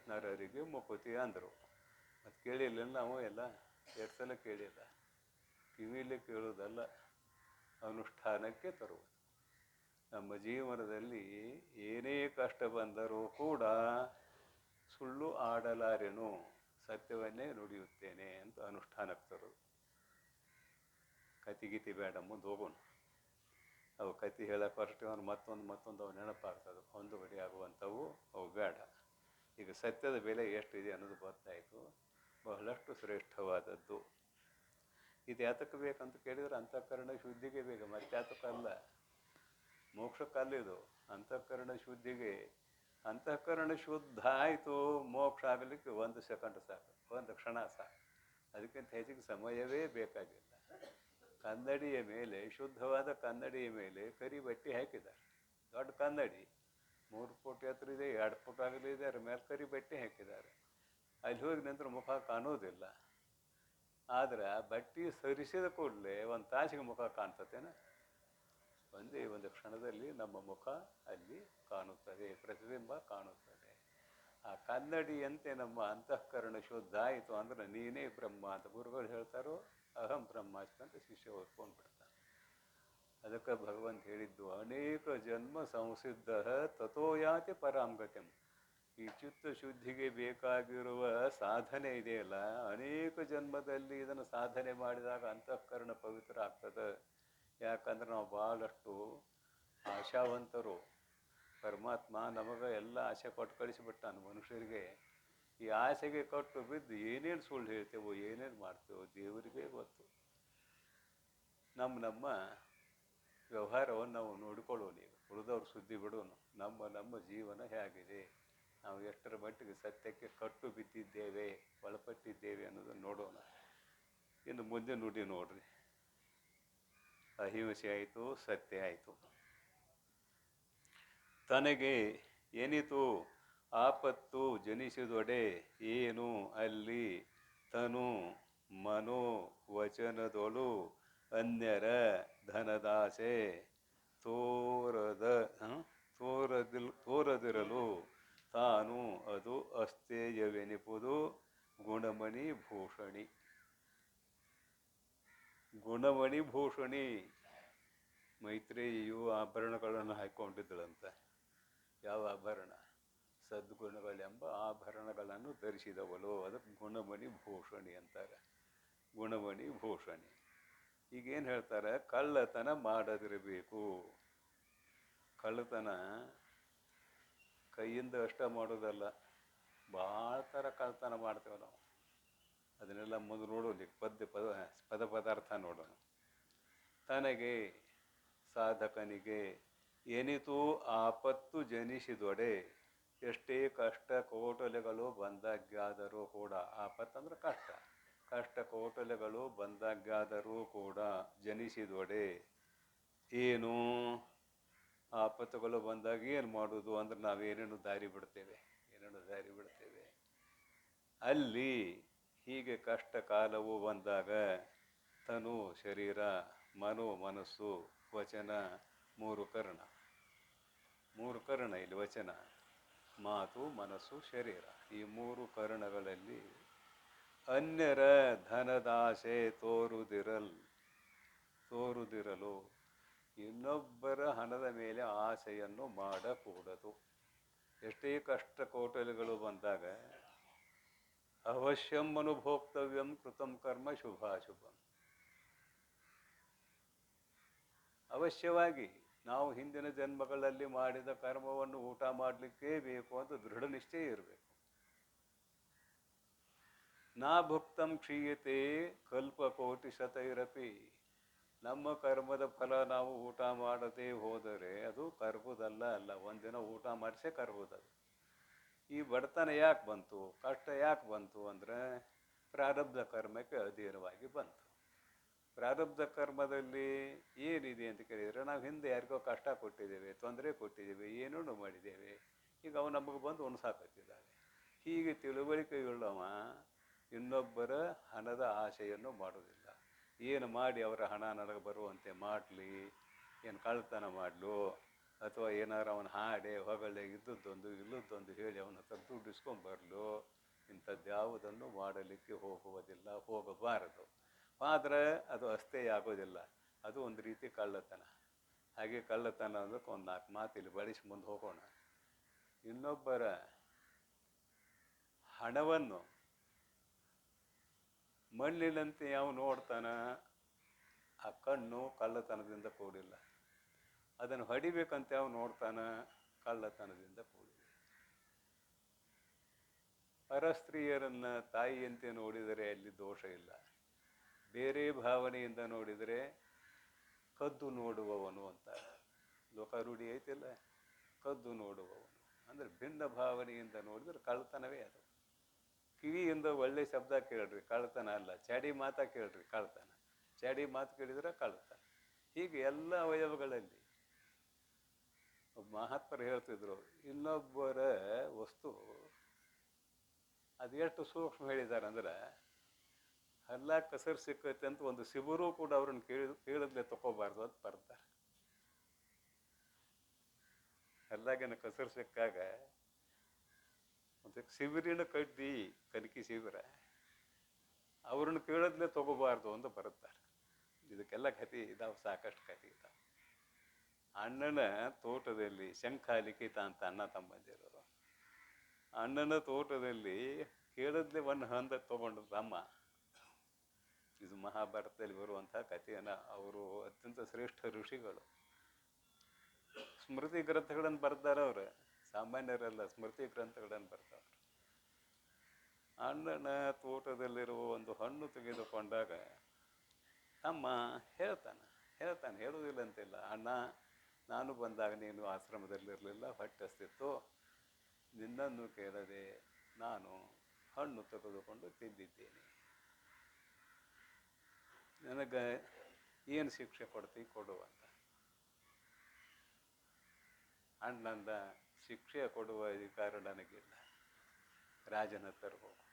ನರರಿಗೆ ಮುಕುತಿ ಅಂದರು. ಅದು ಕೇಳಿಲ್ಲ ನಾವು ಎಲ್ಲ 2 ಸಲ ಕೇಳಿಲ್ಲ. ಕಿವಿಲಿ ಕೇಳುವುದಲ್ಲ, ಅನುಷ್ಠಾನಕ್ಕೆ ತರುವುದು. ನಮ್ಮ ಜೀವನದಲ್ಲಿ ಏನೇ ಕಷ್ಟ ಬಂದರೂ ಕೂಡ ಸುಳ್ಳು ಆಡಲಾರೆನು, ಸತ್ಯವನ್ನೇ ನುಡಿಯುತ್ತೇನೆ ಅಂತ ಅನುಷ್ಠಾನಕ್ಕೆ ತರೋದು. ಕತಿಗಿತಿ ಬೇಡ, ಮುಂದೆ ಹೋಗೋಣ. ಅವು ಕತಿ ಹೇಳೋಕೆ ಅಷ್ಟೇ, ಅವನು ಮತ್ತೊಂದು ಅವು ನೆನಪಾಗ್ತದೆ, ಹೊಂದುಗಡೆ ಆಗುವಂಥವು ಅವು ಬೇಡ. ಈಗ ಸತ್ಯದ ಬೆಲೆ ಎಷ್ಟಿದೆ ಅನ್ನೋದು ಗೊತ್ತಾಯಿತು. ಬಹಳಷ್ಟು ಶ್ರೇಷ್ಠವಾದದ್ದು. ಇದು ಯಾತಕ್ಕೆ ಬೇಕಂತ ಕೇಳಿದರೆ ಅಂತಃಕರಣ ಶುದ್ಧಿಗೆ ಬೇಕು, ಮತ್ತೆ ಯಾತಕ್ಕಲ್ಲ, ಮೋಕ್ಷಕ್ಕಲ್ಲಿದು. ಅಂತಃಕರಣ ಶುದ್ಧಿಗೆ. ಅಂತಃಕರಣ ಶುದ್ಧ ಆಯಿತು, ಮೋಕ್ಷ ಆಗಲಿಕ್ಕೆ 1 ಸೆಕೆಂಡ್ ಸಾಕು, 1 ಕ್ಷಣ ಸಾಕು. ಅದಕ್ಕಿಂತ ಹೆಚ್ಚಿಗೆ ಸಮಯವೇ ಬೇಕಾಗಿಲ್ಲ. ಕನ್ನಡಿಯ ಮೇಲೆ, ಶುದ್ಧವಾದ ಕನ್ನಡಿಯ ಮೇಲೆ ಕರಿ ಬಟ್ಟೆ ಹಾಕಿದ್ದಾರೆ. ದೊಡ್ಡ ಕನ್ನಡಿ 3 ಫುಟ್ ಎತ್ತರ ಇದೆ, 2 ಫುಟ್ ಆಗಲಿದೆ, ಅದ್ರ ಮೇಲೆ ಕರಿ ಬಟ್ಟೆ ಹಾಕಿದ್ದಾರೆ. ಅಲ್ಲಿ ಹೋಗಿ ನಂತರ ಮುಖ ಕಾಣೋದಿಲ್ಲ. ಆದ್ರೆ ಬಟ್ಟೆ ಸರಿಸಿದ ಕೂಡಲೇ ಒಂದು ತಾಸಿಗೆ ಮುಖ ಕಾಣ್ತತೇನ? ಒಂದೇ ಒಂದು ಕ್ಷಣದಲ್ಲಿ ನಮ್ಮ ಮುಖ ಅಲ್ಲಿ ಕಾಣುತ್ತದೆ, ಪ್ರತಿಬಿಂಬ ಕಾಣುತ್ತದೆ. ಆ ಕನ್ನಡಿಯಂತೆ ನಮ್ಮ ಅಂತಃಕರಣ ಶುದ್ಧ ಆಯಿತು ಅಂದ್ರೆ ನೀನೇ ಬ್ರಹ್ಮ ಅಂತ ಗುರುಗಳು ಹೇಳ್ತಾರೋ, ಅಹಂ ಬ್ರಹ್ಮಾಸ್ಮಿ ಅಂತ ಶಿಷ್ಯ ಓದ್ಕೊಂಡ್ಬಿಡ್ತಾನೆ. ಅದಕ್ಕೆ ಭಗವಂತ ಹೇಳಿದ್ದು ಅನೇಕ ಜನ್ಮ ಸಂಸಿದ್ಧ ತಥೋಯಾತಿ ಪರಾಂಗತ್ಯಂ. ಈ ಚಿತ್ತ ಶುದ್ಧಿಗೆ ಬೇಕಾಗಿರುವ ಸಾಧನೆ ಇದೆಯಲ್ಲ, ಅನೇಕ ಜನ್ಮದಲ್ಲಿ ಇದನ್ನು ಸಾಧನೆ ಮಾಡಿದಾಗ ಅಂತಃಕರಣ ಪವಿತ್ರ ಆಗ್ತದೆ. ಯಾಕಂದ್ರೆ ನಾವು ಭಾಳಷ್ಟು ಆಶಾವಂತರು. ಪರಮಾತ್ಮ ನಮಗೆ ಎಲ್ಲ ಆಸೆ ಕೊಟ್ಟು ಕಳಿಸಿಬಿಟ್ಟಾನು ಮನುಷ್ಯರಿಗೆ. ಈ ಆಸೆಗೆ ಕೊಟ್ಟು ಬಿದ್ದು ಏನೇನು ಸುಳ್ಳು ಹೇಳ್ತೇವೋ, ಏನೇನು ಮಾಡ್ತೇವೋ ದೇವರಿಗೆ ಗೊತ್ತು. ನಮ್ಮ ವ್ಯವಹಾರವನ್ನು ನಾವು ನೋಡಿಕೊಳ್ಳೋಣ. ಈಗ ಉಳಿದವ್ರ ಸುದ್ದಿ ಬಿಡೋನು. ನಮ್ಮ ಜೀವನ ಹೇಗಿದೆ, ನಾವು ಎಷ್ಟರ ಮಟ್ಟಿಗೆ ಸತ್ಯಕ್ಕೆ ಕಟ್ಟು ಬಿದ್ದಿದ್ದೇವೆ, ಒಳಪಟ್ಟಿದ್ದೇವೆ ಅನ್ನೋದನ್ನು ನೋಡೋಣ. ಇನ್ನು ಮುಂದೆ ನುಡಿ ನೋಡ್ರಿ. ಅಹಿಂಸೆ ಆಯಿತು, ಸತ್ಯ ಆಯಿತು. ತನಗೆ ಏನಿತು ಆಪತ್ತು ಜನಿಸಿದೊಡೆ ಏನು ಅಲ್ಲಿ ತನು ಮನೋ ವಚನದೊಳು ಅನ್ಯರ ಧನದಾಸೆ ತೋರದಿರಲು ತಾನು ಅದು ಅಸ್ಥೇಯವೆನಿಪುದು ಗುಣಮಣಿ ಭೂಷಣಿ. ಗುಣಮಣಿ ಭೂಷಣಿ. ಮೈತ್ರೇಯಿಯು ಆಭರಣಗಳನ್ನು ಹಾಕೊಂಡಿದ್ದಳಂತೆ. ಯಾವ ಆಭರಣ? ಸದ್ಗುಣಗಳೆಂಬ ಆಭರಣಗಳನ್ನು ಧರಿಸಿದವಳು. ಅದಕ್ಕೆ ಗುಣಮಣಿ ಭೂಷಣಿ ಅಂತಾರೆ. ಗುಣಮಣಿ ಭೂಷಣಿ. ಈಗೇನು ಹೇಳ್ತಾರೆ? ಕಳ್ಳತನ ಮಾಡದಿರಬೇಕು. ಕಳ್ಳತನ ಕೈಯಿಂದ ಅಷ್ಟ ಮಾಡೋದಲ್ಲ, ಭಾಳ ಥರ ಕಳ್ಳತನ ಮಾಡ್ತೇವೆ ನಾವು. ಅದನ್ನೆಲ್ಲ ಮುಂದೆ ನೋಡೋಣ. ಪದ ಪದಾರ್ಥ ನೋಡೋಣ. ತನಗೆ ಸಾಧಕನಿಗೆ ಏನಿತು ಆಪತ್ತು ಜನಿಸಿದೊಡೆ, ಎಷ್ಟೇ ಕಷ್ಟ ಕೋಟಲೆಗಳು ಬಂದಾಗ್ಯಾದರೂ ಕೂಡ, ಆಪತ್ತಂದ್ರೆ ಕಷ್ಟ, ಕಷ್ಟ ಕೋಟಲೆಗಳು ಬಂದಾಗ್ಯಾದರೂ ಕೂಡ ಜನಿಸಿದೊಡೆ ಏನು ಆಪತ್ತುಗಳು ಬಂದಾಗ ಏನು ಮಾಡೋದು ಅಂದ್ರೆ ನಾವೇನೇನು ದಾರಿ ಬಿಡ್ತೇವೆ, ಅಲ್ಲಿ ಹೀಗೆ ಕಷ್ಟ ಕಾಲವು ಬಂದಾಗ ತನು ಶರೀರ, ಮನೋ ಮನಸ್ಸು, ವಚನ, ಮೂರು ಕರ್ಣ ಇಲ್ಲಿ ವಚನ, ಮಾತು, ಮನಸ್ಸು, ಶರೀರ, ಈ ಮೂರು ಕರ್ಣಗಳಲ್ಲಿ ಅನ್ಯರ ಧನದಾಸೆ ತೋರುದಿರಲು, ಇನ್ನೊಬ್ಬರ ಹಣದ ಮೇಲೆ ಆಸೆಯನ್ನು ಮಾಡಕೂಡದು. ಎಷ್ಟೇ ಕಷ್ಟ ಕೋಟಲೆಗಳು ಬಂದಾಗ ಅವಶ್ಯಂ ಅನುಭೋಕ್ತವ್ಯಂ ಕೃತಂ ಕರ್ಮ ಶುಭಾಶುಭಂ. ಅವಶ್ಯವಾಗಿ ನಾವು ಹಿಂದಿನ ಜನ್ಮಗಳಲ್ಲಿ ಮಾಡಿದ ಕರ್ಮವನ್ನು ಊಟ ಮಾಡಲಿಕ್ಕೇ ಬೇಕು ಅಂತ ದೃಢ ನಿಶ್ಚಯ ಇರಬೇಕು. ನಾ ಭುಕ್ತಂ ಕ್ಷೀಯತೆ ಕಲ್ಪಕೋಟಿ ಶತೈರಪಿ. ನಮ್ಮ ಕರ್ಮದ ಫಲ ನಾವು ಊಟ ಮಾಡದೇ ಹೋದರೆ ಅದು ಕರ್ಬುದಲ್ಲ ಅಲ್ಲ. ಒಂದಿನ ಊಟ ಮಾಡಿಸೇ ಕರ್ಬುದದು. ಈ ಬಡತನ ಯಾಕೆ ಬಂತು, ಕಷ್ಟ ಯಾಕೆ ಬಂತು ಅಂದರೆ ಪ್ರಾರಬ್ಧ ಕರ್ಮಕ್ಕೆ ಅಧೀನವಾಗಿ ಬಂತು. ಪ್ರಾರಬ್ಧ ಕರ್ಮದಲ್ಲಿ ಏನಿದೆ ಅಂತ ಕೇಳಿದರೆ, ನಾವು ಹಿಂದೆ ಯಾರಿಗೋ ಕಷ್ಟ ಕೊಟ್ಟಿದ್ದೇವೆ, ತೊಂದರೆ ಕೊಟ್ಟಿದ್ದೇವೆ, ಏನೇನು ಮಾಡಿದ್ದೇವೆ. ಈಗ ಅವು ನಮಗೆ ಬಂದು ಉಣ್ಸಾಕತ್ತಿದ್ದಾವೆ. ಹೀಗೆ ತಿಳುವಳಿಕೆಯುಳ್ಳವ ಇನ್ನೊಬ್ಬರ ಹಣದ ಆಶೆಯನ್ನು ಮಾಡೋದಿಲ್ಲ. ಏನು ಮಾಡಿ ಅವರ ಹಣ ನನಗೆ ಬರುವಂತೆ ಮಾಡಲಿ, ಏನು ಕಳ್ತನ ಮಾಡಲು, ಅಥವಾ ಏನಾರು ಅವನು ಹಾಡೆ ಹೊಗಳೆ ಇದ್ದದ್ದೊಂದು ಇಲ್ಲದ್ದೊಂದು ಹೇಳಿ ಅವನ ಹತ್ರ ದುಡ್ಡು ಇಸ್ಕೊಂಬರಲು, ಇಂಥದ್ದು ಯಾವುದನ್ನು ಮಾಡಲಿಕ್ಕೆ ಹೋಗಬಾರದು. ಆದರೆ ಅದು ಅಷ್ಟೇ ಆಗೋದಿಲ್ಲ, ಅದು ಒಂದು ರೀತಿ ಕಳ್ಳತನ. ಹಾಗೆ ಕಳ್ಳತನ ಅನ್ನೋದಕ್ಕೆ ಒಂದು 4 ಮಾತು ಇಲ್ಲಿ ಬಳಸಿ ಮುಂದೆ ಹೋಗೋಣ. ಇನ್ನೊಬ್ಬರ ಹಣವನ್ನು ಮಣ್ಣಿನಂತೆ ಯಾವ ನೋಡ್ತಾನ, ಆ ಕಣ್ಣು ಕಳ್ಳತನದಿಂದ ಕೂಡಿಲ್ಲ. ಅದನ್ನು ಹೊಡಿಬೇಕಂತ ಯಾವ ನೋಡ್ತಾನ, ಕಳ್ಳತನದಿಂದ ಕೂಡಿಲ್ಲ. ಪರಸ್ತ್ರೀಯರನ್ನು ತಾಯಿಯಂತೆ ನೋಡಿದರೆ ಅಲ್ಲಿ ದೋಷ ಇಲ್ಲ. ಬೇರೆ ಭಾವನೆಯಿಂದ ನೋಡಿದರೆ ಕದ್ದು ನೋಡುವವನು ಅಂತ ಲೋಕಾರೂಢಿ ಐತಿಲ್ಲ, ಕದ್ದು ನೋಡುವವನು ಅಂದರೆ ಭಿನ್ನ ಭಾವನೆಯಿಂದ ನೋಡಿದ್ರೆ ಕಳ್ಳತನವೇ ಅದು. ಕಿವಿಯಿಂದ ಒಳ್ಳೆ ಶಬ್ದ ಕೇಳ್ರಿ, ಕಳ್ಳತನ ಅಲ್ಲ. ಚಾಡಿ ಮಾತಾ ಕೇಳ್ರಿ, ಕಳ್ಳತನ. ಚಾಡಿ ಮಾತು ಕೇಳಿದ್ರೆ ಕಳ್ಳತನ. ಹೀಗೆ ಎಲ್ಲ ಅವಯವಗಳಲ್ಲಿ ಮಹಾತ್ಮರು ಹೇಳ್ತಿದ್ರು, ಇನ್ನೊಬ್ಬರ ವಸ್ತು ಅದು ಎಷ್ಟು ಸೂಕ್ಷ್ಮ ಹೇಳಿದ್ದಾರೆ ಅಂದ್ರೆ, ಹಲ್ಲ ಕಸರು ಸಿಕ್ಕೈತೆ ಅಂತ ಒಂದು ಶಿಬಿರು ಕೂಡ ಅವ್ರನ್ನ ಕೇಳಿದ್ಲೆ ತಗೋಬಾರ್ದು ಅಂತ ಬರ್ತಾರೆ. ಹಲ್ಲಾಗೇನ ಕಸರು ಸಿಕ್ಕಾಗ ಒಂದು ಶಿಬಿರಿನ ಕಡ್ಡಿ ಕನಕಿ ಶಿಬಿರ ಅವ್ರನ್ನ ಕೇಳಿದ್ಲೆ ತಗೋಬಾರ್ದು ಅಂತ ಬರುತ್ತಾರೆ. ಇದಕ್ಕೆಲ್ಲ ಕತೆ ಇದಾವೆ, ಸಾಕಷ್ಟು ಕತೆ ಇದಾವೆ. ಅಣ್ಣನ ತೋಟದಲ್ಲಿ ಶಂಖ ಲಿಖಿತ ಅಂತ ಅಣ್ಣ ತಮ್ಮಂದಿರು, ಅಣ್ಣನ ತೋಟದಲ್ಲಿ ಕೇಳಿದ್ಲೆ ಒಂದು ಹಂದ ತಗೊಂಡು ತಮ್ಮ. ಇದು ಮಹಾಭಾರತದಲ್ಲಿ ಬರುವಂತಹ ಕಥೆಯನ್ನ ಅವರು ಅತ್ಯಂತ ಶ್ರೇಷ್ಠ ಋಷಿಗಳು ಸ್ಮೃತಿ ಗ್ರಂಥಗಳನ್ನು ಬರ್ತಾರೆ. ಅವ್ರು ಸಾಮಾನ್ಯರೆಲ್ಲ ಸ್ಮೃತಿ ಗ್ರಂಥಗಳನ್ನು ಬರ್ತಾರೆ. ಅಣ್ಣನ ತೋಟದಲ್ಲಿರುವ ಒಂದು ಹಣ್ಣು ತೆಗೆದುಕೊಂಡಾಗ ತಮ್ಮ ಹೇಳ್ತಾನೆ ಹೇಳುವುದಿಲ್ಲ ಅಂತಿಲ್ಲ. ಅಣ್ಣ, ನಾನು ಬಂದಾಗ ನೀನು ಆಶ್ರಮದಲ್ಲಿರಲಿಲ್ಲ, ಹೊಟ್ಟೆ ಹಸ್ತಿತ್ತು, ನಿನ್ನನ್ನು ಕೇಳದೆ ನಾನು ಹಣ್ಣು ತೆಗೆದುಕೊಂಡು ತಿಂದಿದ್ದೇನೆ. ನನಗೆ ಏನು ಶಿಕ್ಷೆ ಕೊಡು ಅಂತ. ಅಣ್ಣಂದ ಶಿಕ್ಷೆ ಕೊಡುವ ಅಧಿಕಾರ ನನಗಿಲ್ಲ, ರಾಜನ ಹತ್ರ ಹೋಗು.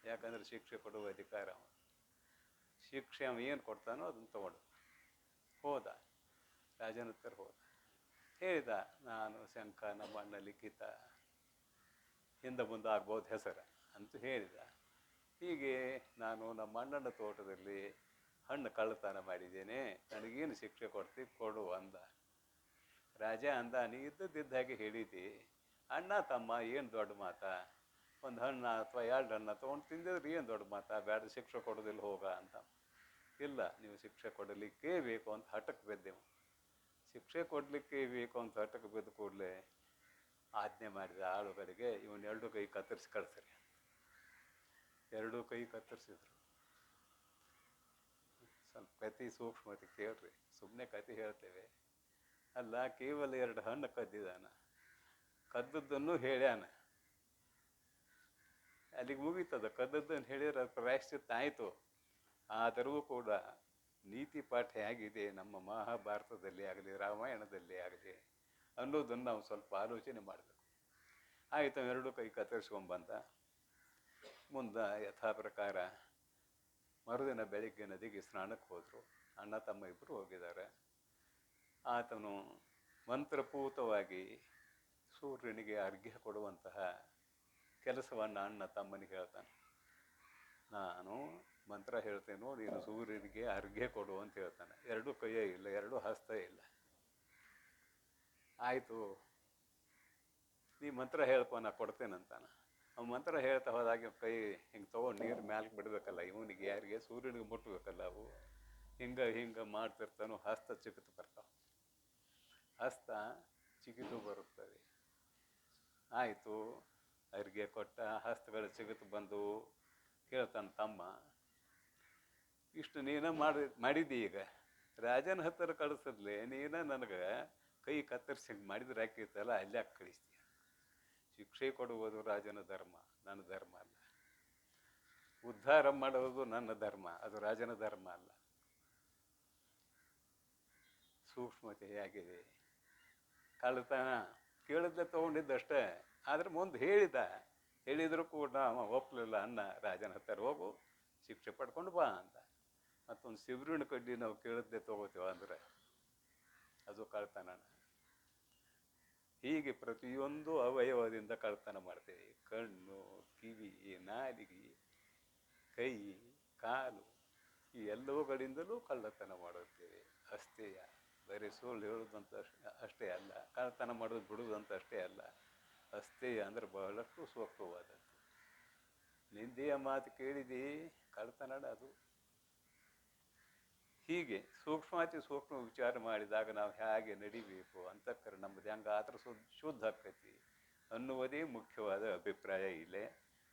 ಯಾಕಂದ್ರೆ ಶಿಕ್ಷೆ ಕೊಡುವ ಅಧಿಕಾರ ಅವನು. ಶಿಕ್ಷೆ ಅವ ಏನು ಕೊಡ್ತಾನೋ ಅದನ್ನು ತಗೊಂಡು ಹೋದ, ರಾಜನ ಹತ್ರ ಹೋದ. ಹೇಳಿದ, ನಾನು ಶಂಖ, ನಮ್ಮ ಅಣ್ಣ ಲಿಖಿತ, ಹಿಂದೆ ಮುಂದೆ ಆಗ್ಬೋದು ಹೆಸರು ಅಂತ ಹೇಳಿದ. ಹೀಗೆ ನಾನು ನಮ್ಮ ಅಣ್ಣನ ತೋಟದಲ್ಲಿ ಹಣ್ಣು ಕಳ್ಳತನ ಮಾಡಿದ್ದೇನೆ, ನನಗೇನು ಶಿಕ್ಷೆ ಕೊಡು ಅಂದ. ರಾಜ ಅಂದ, ನೀ ಇದ್ದದ್ದಿದ್ದಾಗೆ ಹೇಳಿದಿ, ಅಣ್ಣ ತಮ್ಮ ಏನು ದೊಡ್ಡ ಮಾತಾ, ಒಂದು ಹಣ್ಣು ಅಥವಾ 2 ಹಣ್ಣು ತೊಗೊಂಡು ತಿಂದಿದ್ರೆ ಏನು ದೊಡ್ಡ ಮಾತಾ, ಬೇಡ ಶಿಕ್ಷೆ ಕೊಡೋದಿಲ್ಲ ಹೋಗ ಅಂತ. ಇಲ್ಲ, ನೀವು ಶಿಕ್ಷೆ ಕೊಡಲಿಕ್ಕೇ ಬೇಕು ಅಂತ ಹಠಕ್ಕೆ ಬಿದ್ದೆವು. ಶಿಕ್ಷೆ ಕೊಡಲಿಕ್ಕೆ ಬೇಕು ಅಂತ ಹಠಕ್ಕೆ ಬಿದ್ದ ಕೂಡಲೇ ಆಜ್ಞೆ ಮಾಡಿದ ಆಳುಗಳಿಗೆ, ಇವನ್ 2 ಕೈ ಕತ್ತರಿಸಿ ಕಳಿಸ್ರಿ. 2 ಕೈ ಕತ್ತರಿಸಿದ್ರು. ಸ್ವಲ್ಪ ಕತೆ ಸೂಕ್ಷ್ಮತೆ ಕೇಳ್ರಿ, ಸುಮ್ಮನೆ ಕತೆ ಹೇಳ್ತೇವೆ ಅಲ್ಲ. ಕೇವಲ 2 ಹಣ್ಣು ಕದ್ದಿದ್ದಾನ, ಕದ್ದದ್ದನ್ನು ಹೇಳ್ಯಾನ, ಅಲ್ಲಿಗೆ ಮುಗೀತದ. ಕದ್ದದ್ದನ್ನು ಹೇಳಿದ್ರೆ ಪ್ರಾಯಶ್ಚಿತ್ತ ಆಯಿತು. ಆದರೂ ಕೂಡ ನೀತಿ ಪಾಠ ಹೇಗಿದೆ ನಮ್ಮ ಮಹಾಭಾರತದಲ್ಲಿ ಆಗಲಿ ರಾಮಾಯಣದಲ್ಲಿ ಆಗಲಿ ಅನ್ನೋದನ್ನು ನಾವು ಸ್ವಲ್ಪ ಆಲೋಚನೆ ಮಾಡಬೇಕು. ಆಯಿತು, 2 ಕೈ ಕತ್ತರಿಸ್ಕೊಂಡ್ಬಂದ. ಮುಂದೆ ಯಥಾ ಪ್ರಕಾರ ಮರುದಿನ ಬೆಳಿಗ್ಗೆ ನದಿಗೆ ಸ್ನಾನಕ್ಕೆ ಹೋದರು. ಅಣ್ಣ ತಮ್ಮ ಇಬ್ಬರು ಹೋಗಿದ್ದಾರೆ. ಆತನು ಮಂತ್ರಪೂತವಾಗಿ ಸೂರ್ಯನಿಗೆ ಅರ್ಘ್ಯ ಕೊಡುವಂತಹ ಕೆಲಸವನ್ನು ಅಣ್ಣ ತಮ್ಮನಿಗೆ ಹೇಳ್ತಾನೆ. ನಾನು ಮಂತ್ರ ಹೇಳ್ತೇನೋ, ನೀನು ಸೂರ್ಯನಿಗೆ ಅರ್ಘ್ಯ ಕೊಡು ಅಂತ ಹೇಳ್ತಾನೆ. 2 ಕೈಯೇ ಇಲ್ಲ, 2 ಹಸ್ತ ಇಲ್ಲ. ಆಯಿತು, ನೀ ಮಂತ್ರ ಹೇಳ್ಕೊ, ನಾ ಕೊಡ್ತೇನಂತಾನ. ಅವ್ನು ಮಂತ್ರ ಹೇಳ್ತಾ ಹೋದಾಗೆ ಕೈ ಹಿಂಗೆ ತೊಗೊಂಡು ನೀರು ಮ್ಯಾಲೆ ಬಿಡಬೇಕಲ್ಲ, ಇವನಿಗೆ ಯಾರಿಗೆ ಸೂರ್ಯನಿಗೆ ಮುಟ್ಟಬೇಕಲ್ಲ. ಅವು ಹಿಂಗೆ ಮಾಡ್ತಿರ್ತಾನೋ, ಹಸ್ತ ಚಿಕಿತು ಬರ್ತಾವೆ, ಹಸ್ತ ಚಿಕಿತು ಬರುತ್ತದೆ. ಆಯಿತು, ಅರ್ಘ್ಯ ಕೊಟ್ಟ, ಹಸ್ತಗಳ ಚಿಗಿತು ಬಂದು ಕೇಳ್ತಾನೆ ತಮ್ಮ, ಇಷ್ಟು ನೀನ ಮಾಡಿದ್ದಿ, ಈಗ ರಾಜನ ಹತ್ತಿರ ಕಳಿಸಿದ್ಲೆ, ನೀನ ನನಗೆ ಕೈ ಕತ್ತರಿಸಿ ಮಾಡಿದ್ರೆ ಹಾಕಿತ್ತಲ್ಲ, ಅಲ್ಲಿ ಯಾಕೆ ಕಳಿಸ್ತೀಯ? ಶಿಕ್ಷೆ ಕೊಡುವುದು ರಾಜನ ಧರ್ಮ, ನನ್ನ ಧರ್ಮ ಅಲ್ಲ. ಉದ್ಧಾರ ಮಾಡುವುದು ನನ್ನ ಧರ್ಮ, ಅದು ರಾಜನ ಧರ್ಮ ಅಲ್ಲ. ಸೂಕ್ಷ್ಮತೆ ಹೇಗಿದೆ. ಕಳ್ತನ ಕೇಳಿದ್ಲೆ ತೊಗೊಂಡಿದ್ದಷ್ಟೇ, ಆದ್ರೆ ಮುಂದೆ ಹೇಳಿದ್ರು ಕೂಡ ಅವ ಒಪ್ಪಲಿಲ್ಲ. ಅಣ್ಣ, ರಾಜನ ಹತ್ತಿರ ಹೋಗು, ಶಿಕ್ಷೆ ಪಡ್ಕೊಂಡು ಬಾ ಅಂತ. ಮತ್ತೊಂದು ಶಿಬಿರಿನ ಕಡ್ಡಿ ನಾವು ಕೇಳಿದ್ದೆ ತೊಗೋತೀವ ಅಂದ್ರೆ ಅದು ಕಳ್ತನ. ಹೀಗೆ ಪ್ರತಿಯೊಂದು ಅವಯವದಿಂದ ಕಳ್ತನ ಮಾಡ್ತೇವೆ. ಕಣ್ಣು, ಕಿವಿ, ನಾಲಿಗೆ, ಕೈ, ಕಾಲು, ಈ ಎಲ್ಲವುಗಳಿಂದಲೂ ಕಳ್ಳತನ ಮಾಡುತ್ತೇವೆ. ಅಷ್ಟೇಯ, ಬರೀ ಸುಳ್ಳು ಹೇಳೋದಂತ ಅಷ್ಟೇ ಅಲ್ಲ, ಕಳ್ಳತನ ಮಾಡೋದು ಬಿಡುವುದಂತ ಅಷ್ಟೇ ಅಲ್ಲ. ಅಷ್ಟೇಯ ಅಂದರೆ ಬಹಳಷ್ಟು ಸೂಕ್ತವಾದದ್ದು. ನಿಂದೆಯ ಮಾತು ಕೇಳಿದಿ, ಕಳ್ಳತನ ಅದು. ಹೀಗೆ ಸೂಕ್ಷ್ಮ ವಿಚಾರ ಮಾಡಿದಾಗ ನಾವು ಹೇಗೆ ನಡಿಬೇಕು, ಅಂತಃಕರಣ ನಮ್ಮದು ಹೆಂಗಾದ್ರೂ ಶುದ್ಧ ಆಕೈತಿ ಅನ್ನುವುದೇ ಮುಖ್ಯವಾದ ಅಭಿಪ್ರಾಯ ಇಲ್ಲೇ.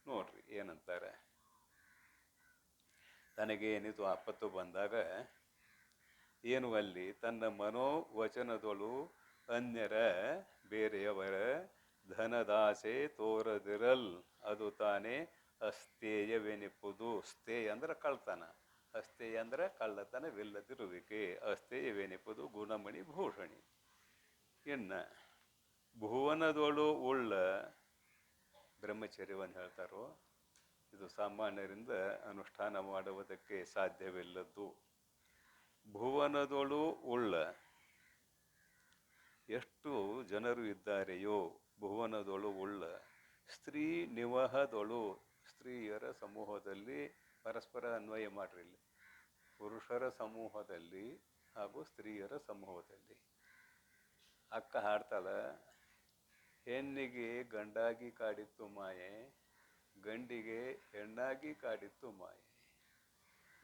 ನೋಡ್ರಿ ಏನಂತಾರೆ, ತನಗೇನಿದು ಆಪತ್ತು ಬಂದಾಗ ಏನು ಅಲ್ಲಿ ತನ್ನ ಮನೋವಚನದೊಳು ಅನ್ಯರ ಬೇರೆಯವರ ಧನದಾಸೆ ತೋರದಿರಲ್, ಅದು ತಾನೇ ಅಸ್ಥೇಯವೆನಿಪುದು. ಸ್ಥೇಯ ಅಂದ್ರೆ ಕಳ್ತನ, ಅಸ್ಥೇಯ ಅಂದ್ರೆ ಕಳ್ಳತನವಿಲ್ಲದಿರುವಿಕೆ. ಅಸ್ಥೇಯವೆನಿಪುದು ಗುಣಮಣಿ ಭೂಷಣಿ. ಇನ್ನು ಭುವನದೊಳು ಉಳ್ಳ ಬ್ರಹ್ಮಚರ್ಯವನ್ನು ಹೇಳ್ತಾರೋ, ಇದು ಸಾಮಾನ್ಯರಿಂದ ಅನುಷ್ಠಾನ ಮಾಡುವುದಕ್ಕೆ ಸಾಧ್ಯವಿಲ್ಲದ್ದು. ಭುವನದೊಳು ಉಳ್ಳ ಎಷ್ಟು ಜನರು ಇದ್ದಾರೆಯೋ, ಭುವನದೊಳು ಉಳ್ಳ ಸ್ತ್ರೀ ನಿವಹದೊಳು, ಸ್ತ್ರೀಯರ ಸಮೂಹದಲ್ಲಿ ಪರಸ್ಪರ ಅನ್ವಯ ಮಾಡ್ರಿ ಇಲ್ಲಿ, ಪುರುಷರ ಸಮೂಹದಲ್ಲಿ ಹಾಗೂ ಸ್ತ್ರೀಯರ ಸಮೂಹದಲ್ಲಿ. ಅಕ್ಕ ಹಾಡ್ತಾಳ, ಹೆಣ್ಣಿಗೆ ಗಂಡಾಗಿ ಕಾಡಿತ್ತು ಮಾಯೆ, ಗಂಡಿಗೆ ಹೆಣ್ಣಾಗಿ ಕಾಡಿತ್ತು ಮಾಯೆ,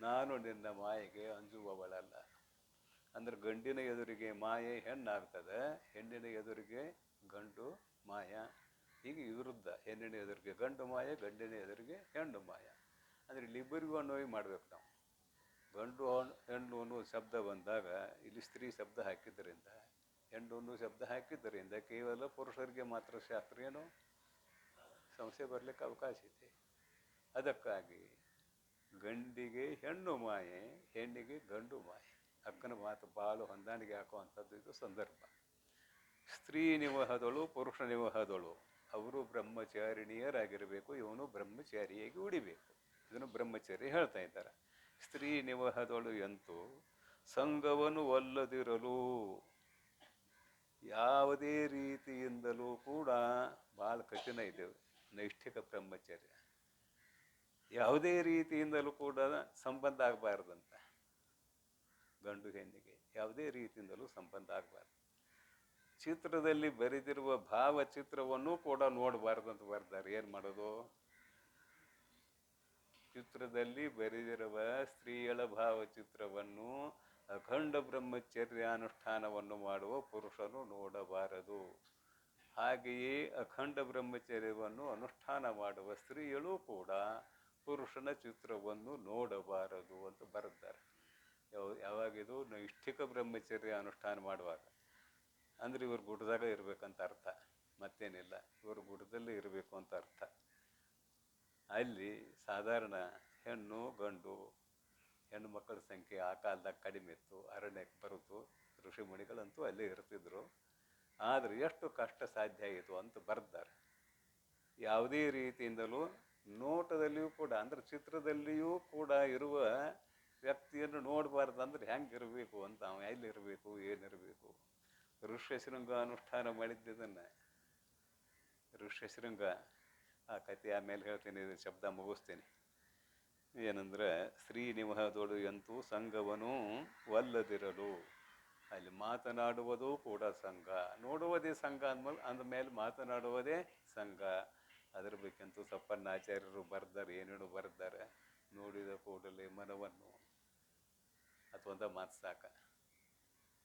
ನಾನು ನಿನ್ನ ಮಾಯೆಗೆ ಅಂಜುವವಳಲ್ಲ. ಅಂದ್ರೆ ಗಂಡಿನ ಎದುರಿಗೆ ಮಾಯೆ ಹೆಣ್ಣಾಗ್ತದೆ, ಹೆಣ್ಣಿನ ಎದುರಿಗೆ ಗಂಡು ಮಾಯ. ಹೀಗೆ ವಿರುದ್ಧ, ಹೆಣ್ಣಿನ ಎದುರಿಗೆ ಗಂಡು ಮಾಯ, ಗಂಡಿನ ಎದುರಿಗೆ ಹೆಣ್ಣು ಮಾಯ. ಅಂದರೆ ಇಲ್ಲಿಬ್ಬರಿಗೂ ಅನ್ವಯ ಮಾಡ್ಬೇಕು ನಾವು. ಗಂಡು ಹೆಣ್ಣು ಅನ್ನೋ ಶಬ್ದ ಬಂದಾಗ ಇಲ್ಲಿ ಸ್ತ್ರೀ ಶಬ್ದ ಹಾಕಿದ್ದರಿಂದ, ಹೆಣ್ಣು ಅನ್ನೋ ಶಬ್ದ ಹಾಕಿದ್ದರಿಂದ ಕೇವಲ ಪುರುಷರಿಗೆ ಮಾತ್ರ ಶಾಸ್ತ್ರ ಏನು ಸಂಶಯ ಬರಲಿಕ್ಕೆ ಅವಕಾಶ ಇದೆ. ಅದಕ್ಕಾಗಿ ಗಂಡಿಗೆ ಹೆಣ್ಣು ಮಾಯೆ, ಹೆಣ್ಣಿಗೆ ಗಂಡು ಮಾಯೆ. ಅಕ್ಕನ ಮಾತು ಭಾಳ ಹೊಂದಾಣಿಕೆ ಹಾಕುವಂಥದ್ದು ಇದು ಸಂದರ್ಭ. ಸ್ತ್ರೀ ನಿವಹದಳು, ಪುರುಷ ನಿವಹದಳು, ಅವರು ಬ್ರಹ್ಮಚಾರಿಣಿಯರಾಗಿರಬೇಕು, ಇವನು ಬ್ರಹ್ಮಚಾರಿಯಾಗಿ ಉಳಿಬೇಕು. ಇದನ್ನು ಬ್ರಹ್ಮಚಾರಿ ಹೇಳ್ತಾ ಇದ್ದಾರೆ. ಸ್ತ್ರೀ ನಿವಹದಳು ಎಂತೂ ಸಂಘವನ್ನು ಒಲ್ಲದಿರಲು, ಯಾವುದೇ ರೀತಿಯಿಂದಲೂ ಕೂಡ ಭಾಳ ಕಠಿಣ ಇದೆ ನೈಷ್ಠಿಕ ಬ್ರಹ್ಮಚರ್ಯ. ಯಾವುದೇ ರೀತಿಯಿಂದಲೂ ಕೂಡ ಸಂಬಂಧ ಆಗಬಾರ್ದಂತ, ಗಂಡು ಹೆಣ್ಣಿಗೆ ಯಾವುದೇ ರೀತಿಯಿಂದಲೂ ಸಂಬಂಧ ಆಗಬಾರ್ದು. ಚಿತ್ರದಲ್ಲಿ ಬರೆದಿರುವ ಭಾವಚಿತ್ರವನ್ನು ಕೂಡ ನೋಡಬಾರ್ದಂತ ಬರ್ತಾರೆ. ಏನು ಮಾಡೋದು? ಚಿತ್ರದಲ್ಲಿ ಬರೆದಿರುವ ಸ್ತ್ರೀಯಳ ಭಾವಚಿತ್ರವನ್ನು ಅಖಂಡ ಬ್ರಹ್ಮಚರ್ಯಾನುಷ್ಠಾನವನ್ನು ಮಾಡುವ ಪುರುಷನು ನೋಡಬಾರದು. ಹಾಗೆಯೇ ಅಖಂಡ ಬ್ರಹ್ಮಚರ್ಯವನ್ನು ಅನುಷ್ಠಾನ ಮಾಡುವ ಸ್ತ್ರೀಯಳು ಕೂಡ ಪುರುಷನ ಚಿತ್ರವನ್ನು ನೋಡಬಾರದು ಅಂತ ಬರೆದ್ದಾರೆ. ಯಾವಾಗಿದು? ನೈಷ್ಠಿಕ ಬ್ರಹ್ಮಚರ್ಯ ಅನುಷ್ಠಾನ ಮಾಡುವಾಗ. ಅಂದರೆ ಇವರು ಗುಡ್ಡದಾಗ ಇರಬೇಕಂತ ಅರ್ಥ, ಮತ್ತೇನಿಲ್ಲ. ಇವರು ಗುಡ್ಡದಲ್ಲಿ ಇರಬೇಕು ಅಂತ ಅರ್ಥ. ಅಲ್ಲಿ ಸಾಧಾರಣ ಹೆಣ್ಣು ಗಂಡು, ಹೆಣ್ಣು ಮಕ್ಕಳ ಸಂಖ್ಯೆ ಆ ಕಾಲದಾಗ ಕಡಿಮೆ ಇತ್ತು, ಅರಣ್ಯಕ್ಕೆ ಬರುತ್ತು, ಋಷಿಮುನಿಗಳಂತೂ ಅಲ್ಲೇ ಇರ್ತಿದ್ರು. ಆದರೆ ಎಷ್ಟು ಕಷ್ಟ ಸಾಧ್ಯ ಆಯಿತು ಅಂತ ಬರ್ತಾರೆ. ಯಾವುದೇ ರೀತಿಯಿಂದಲೂ ನೋಟದಲ್ಲಿಯೂ ಕೂಡ, ಅಂದರೆ ಚಿತ್ರದಲ್ಲಿಯೂ ಕೂಡ ಇರುವ ವ್ಯಕ್ತಿಯನ್ನು ನೋಡಬಾರ್ದು. ಅಂದ್ರೆ ಹೆಂಗಿರಬೇಕು ಅಂತ, ಅವ ಎಲ್ಲಿರಬೇಕು, ಏನಿರಬೇಕು. ಋಷ್ಯಶೃಂಗ ಅನುಷ್ಠಾನ ಮಾಡಿದ್ದನ್ನು, ಋಷ್ಯಶೃಂಗ ಆ ಕಥೆ ಆಮೇಲೆ ಹೇಳ್ತೀನಿ, ಶಬ್ದ ಮುಗಿಸ್ತೀನಿ. ಏನಂದ್ರೆ, ಸ್ತ್ರೀ ನಿವಹದೊಳು ಎಂತೂ ಸಂಘವನ್ನು ಒಲ್ಲದಿರಲು, ಅಲ್ಲಿ ಮಾತನಾಡುವುದು ಕೂಡ ಸಂಘ, ನೋಡುವುದೇ ಸಂಘ ಅಂದಮೇಲೆ ಮಾತನಾಡುವುದೇ ಸಂಘ. ಅದ್ರ ಬೇಕಂತೂ ಸಪ್ಪನ್ನಾಚಾರ್ಯರು ಬರ್ದಾರೆ, ಏನೇನು ಬರ್ದಾರೆ. ನೋಡಿದ ಕೂಡಲೇ ಮನವನ್ನು, ಅಥವಾ ಮಾತು ಸಾಕ,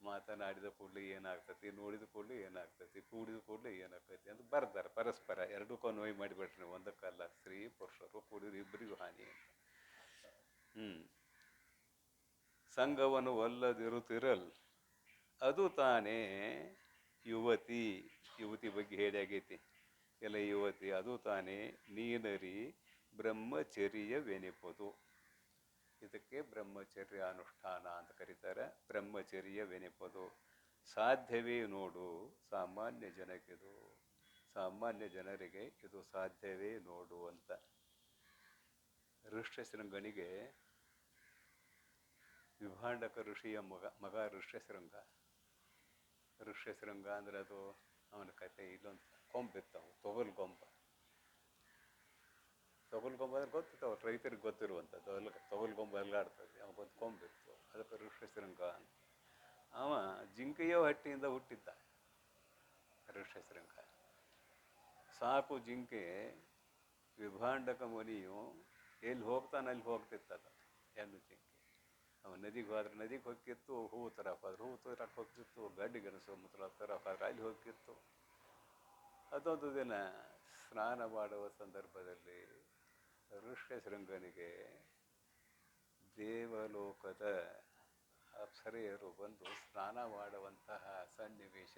ಮಾತನಾಡಿದ ಕೂಡಲೇ ಏನಾಗ್ತತಿ, ನೋಡಿದ ಕೂಡಲೇ ಏನಾಗ್ತತಿ, ಕೂಡಿದ ಕೂಡಲೇ ಏನಾಗ್ತೈತಿ ಅಂತ ಬರ್ತಾರೆ. ಪರಸ್ಪರ ಎರಡಕ್ಕೂ ಅನ್ವಯ ಮಾಡಿಬಿಟ್ರಿ, ಒಂದಕ್ಕಲ್ಲ. ಸ್ತ್ರೀ ಪುರುಷರು ಕೂಡಿದ್ರು ಇಬ್ಬರಿಗೂ ಹಾನಿ ಅಂತ. ಸಂಘವನ್ನು ಒಲ್ಲದಿರುತ್ತಿರಲ್ ಅದು ತಾನೇ ಯುವತಿ. ಯುವತಿ ಬಗ್ಗೆ ಹೇಳಿ ಆಗೈತಿ. ಎಲ್ಲ ಯುವತಿ, ಅದು ತಾನೇ ನೀನರಿ ಬ್ರಹ್ಮಚರ್ಯವೆನಿಪದು. ಇದಕ್ಕೆ ಬ್ರಹ್ಮಚರ್ಯ ಅನುಷ್ಠಾನ ಅಂತ ಕರೀತಾರೆ. ಬ್ರಹ್ಮಚರ್ಯವೆನಿಪದು ಸಾಧ್ಯವೇ ನೋಡು ಸಾಮಾನ್ಯ ಜನಕ್ಕಿದು, ಸಾಮಾನ್ಯ ಜನರಿಗೆ ಇದು ಸಾಧ್ಯವೇ ನೋಡು ಅಂತ. ಋಷ್ಯಶೃಂಗನಿಗೆ ವಿಭಾಂಡಕ ಋಷಿಯ ಮಗ ಋಷ್ಯಶೃಂಗ. ಋಷ್ಯಶೃಂಗ ಅಂದ್ರೆ ಅದು ಅವನ ಕತೆ. ಇಲ್ಲೊಂದು ಕೊಂಬಿತ್ತವು, ತೊಗಲ್ಗೊಂಬ. ತೊಗಲ್ಗೊಂಬ ಅಂದ್ರೆ ಗೊತ್ತಿತ್ತು, ರೈತರಿಗೆ ಗೊತ್ತಿರುವಂಥದ್ದು. ತೊಗಲ್ಗೊಂಬ ಅಲ್ಲಾಡ್ತದೆ, ಅವಗೊಂದು ಕೊಂಬಿತ್ತು, ಅದಕ್ಕೆ ಋಷ್ಯಶೃಂಗ ಅಂತ. ಅವ ಜಿಂಕೆಯ ಹಟ್ಟಿಯಿಂದ ಹುಟ್ಟಿದ್ದ ಋಷ್ಯಶೃಂಗ. ಸಾಕು ಜಿಂಕೆ ವಿಭಾಂಡಕ ಮುನಿಯು ಎಲ್ಲಿ ಹೋಗ್ತಾನೆ ಅಲ್ಲಿ ಹೋಗ್ತಿತ್ತದ ಹೆಣ್ಣು ಜಿಂಕೆ. ಅವನು ನದಿಗೆ ಹೋದ್ರೆ ನದಿಗೆ ಹೋಗಿತ್ತು, ಹೂವು ತರಕ್ಕೆ ಹೋದ್ರೆ ಹೂವು ತರಕ್ಕೆ ಹೋಗ್ತಿತ್ತು, ಗಡ್ಡಿ ಗೆಣಸು ಮುತ್ರ ತರಕ್ಕೆ ಹೋದ್ರೆ ಅಲ್ಲಿ ಹೋಗಿತ್ತು. ಅದೊಂದು ದಿನ ಸ್ನಾನ ಮಾಡುವ ಸಂದರ್ಭದಲ್ಲಿ ಋಷ್ಯಶೃಂಗನಿಗೆ ದೇವಲೋಕದ ಅಪ್ಸರೆಯರು ಬಂದು ಸ್ನಾನ ಮಾಡುವಂತಹ ಸನ್ನಿವೇಶ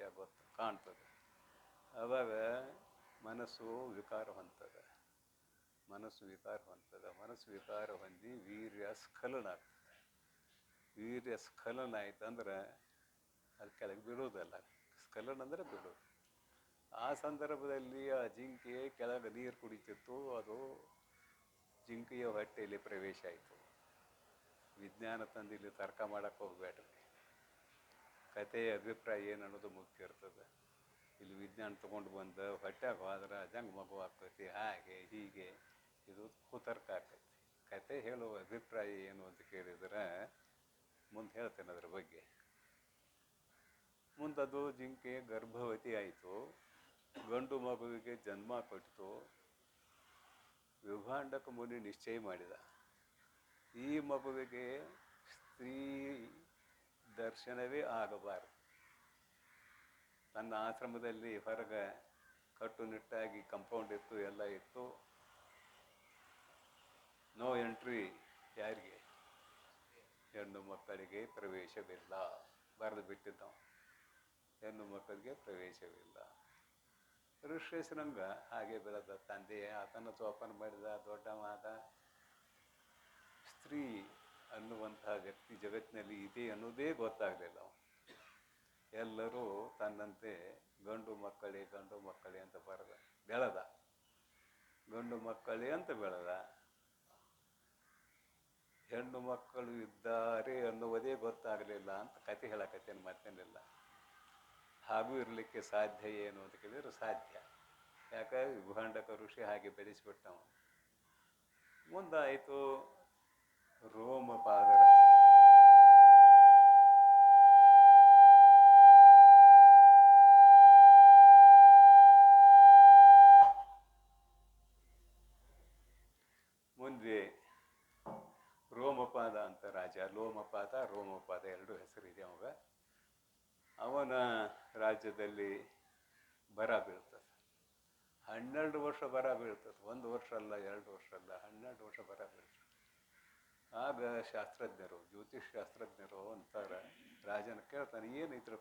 ಕಾಣ್ತದೆ. ಆವಾಗ ಮನಸ್ಸು ವಿಕಾರ ಹೊಂದದ, ಮನಸ್ಸು ವಿಕಾರ ಹೊಂದಿ ವೀರ್ಯ ಸ್ಖಲನ ಆಗ್ತದೆ. ವೀರ್ಯ ಸ್ಖಲನ ಆಯ್ತಂದ್ರೆ ಅದು ಕೆಳಗೆ ಬೀಳೋದಲ್ಲ, ಸ್ಖಲನ ಅಂದರೆ ಬೀಳೋದು. ಆ ಸಂದರ್ಭದಲ್ಲಿ ಆ ಜಿಂಕೆ ಕೆಳಗೆ ನೀರು ಕುಡಿತಿತ್ತು, ಅದು ಜಿಂಕೆಯ ಹೊಟ್ಟೆಯಲ್ಲಿ ಪ್ರವೇಶ ಆಯಿತು. ವಿಜ್ಞಾನ ತಂದು ಇಲ್ಲಿ ತರ್ಕ ಮಾಡಕ್ಕೆ ಹೋಗ್ಬೇಡ್ರಿ. ಕಥೆಯ ಅಭಿಪ್ರಾಯ ಏನು ಅನ್ನೋದು ಮುಖ್ಯ ಇರ್ತದೆ. ಇಲ್ಲಿ ವಿಜ್ಞಾನ ತೊಗೊಂಡು ಬಂದು ಹೊಟ್ಟೆಗೆ ಹೋದ್ರೆ ಜಂಗ್ ಮಗು ಆಗ್ತೈತಿ, ಹಾಗೆ ಹೀಗೆ ಇದು ಕುತರ್ಕ ಆಗ್ತೈತಿ. ಕತೆ ಹೇಳುವ ಅಭಿಪ್ರಾಯ ಏನು ಅಂತ ಕೇಳಿದ್ರೆ ಮುಂದೆ ಹೇಳ್ತೇನೆ ಅದ್ರ ಬಗ್ಗೆ. ಮುಂದದು ಜಿಂಕೆ ಗರ್ಭವತಿ ಆಯಿತು, ಗಂಡು ಮಗುವಿಗೆ ಜನ್ಮ ಕೊಟ್ಟಿತು. ವಿಭಾಂಡಕ ಮುನಿ ನಿಶ್ಚಯ ಮಾಡಿದ, ಈ ಮಗುವಿಗೆ ಸ್ತ್ರೀ ದರ್ಶನವೇ ಆಗಬಾರದು. ತನ್ನ ಆಶ್ರಮದಲ್ಲಿ ಹೊರಗೆ ಕಟ್ಟುನಿಟ್ಟಾಗಿ ಕಾಂಪೌಂಡ್ ಇತ್ತು, ಎಲ್ಲ ಇತ್ತು. ನೋ ಎಂಟ್ರಿ, ಯಾರಿಗೆ? ಹೆಣ್ಣು ಮಕ್ಕಳಿಗೆ ಪ್ರವೇಶವಿಲ್ಲ, ಬರೆದು ಬಿಟ್ಟಿದ್ದ. ಹೆಣ್ಣು ಮಕ್ಕಳಿಗೆ ಪ್ರವೇಶವಿಲ್ಲ. ಋಷ್ಯಶೃಂಗ ಹಾಗೆ ಬೆಳೆದ. ತಂದೆ ಆತನ ಜೋಪಾನ ಮಾಡಿದ, ದೊಡ್ಡ ಮಾದ. ಸ್ತ್ರೀ ಅನ್ನುವಂತಹ ವ್ಯಕ್ತಿ ಜಗತ್ತಿನಲ್ಲಿ ಇದೆ ಅನ್ನೋದೇ ಗೊತ್ತಾಗಲಿಲ್ಲ. ಎಲ್ಲರೂ ತನ್ನಂತೆ ಗಂಡು ಮಕ್ಕಳೇ ಗಂಡು ಮಕ್ಕಳೇ ಅಂತ ಬೆಳೆದ. ಗಂಡು ಮಕ್ಕಳೇ ಅಂತ ಬೆಳೆದ. ಹೆಣ್ಣು ಮಕ್ಕಳು ಇದ್ದಾರೆ ಅನ್ನುವುದೇ ಗೊತ್ತಾಗಲಿಲ್ಲ ಅಂತ ಕತೆ ಹೇಳಕತ್ತೇನೆ, ಮತ್ತೇನಿಲ್ಲ. ಹಾಗೂ ಇರಲಿಕ್ಕೆ ಸಾಧ್ಯ ಏನು ಅಂತ ಕೇಳಿದ್ರೆ ಸಾಧ್ಯ. ಯಾಕೆ? ವಿಭಾಂಡಕ ಋಷಿ ಹಾಗೆ ಬೆಳೆಸಿಬಿಟ್ಟವ. ಮುಂದಾಯಿತು ರೋಮಪಾದರ. ಮುಂದೆ ರೋಮಪಾದ ಅಂತ ರಾಜ. ಲೋಮಪಾದ, ರೋಮಪಾದ ಎರಡು ಹೆಸರಿದೆ ಅವಾಗ. ಅವನ ರಾಜ್ಯದಲ್ಲಿ ಬರ ಬೀಳ್ತದೆ. 12 ವರ್ಷ ಬರ ಬೀಳ್ತದೆ. 1 ವರ್ಷ ಅಲ್ಲ, 2 ವರ್ಷ ಅಲ್ಲ, 12 ವರ್ಷ ಬರ ಬೀಳ್ತದೆ. ಆಗ ಶಾಸ್ತ್ರಜ್ಞರು, ಜ್ಯೋತಿಷ್ ಶಾಸ್ತ್ರಜ್ಞರು ಅಂತಾರೆ, ರಾಜನ ಕೇಳ್ತಾನೆ, ಏನು ಇದ್ರ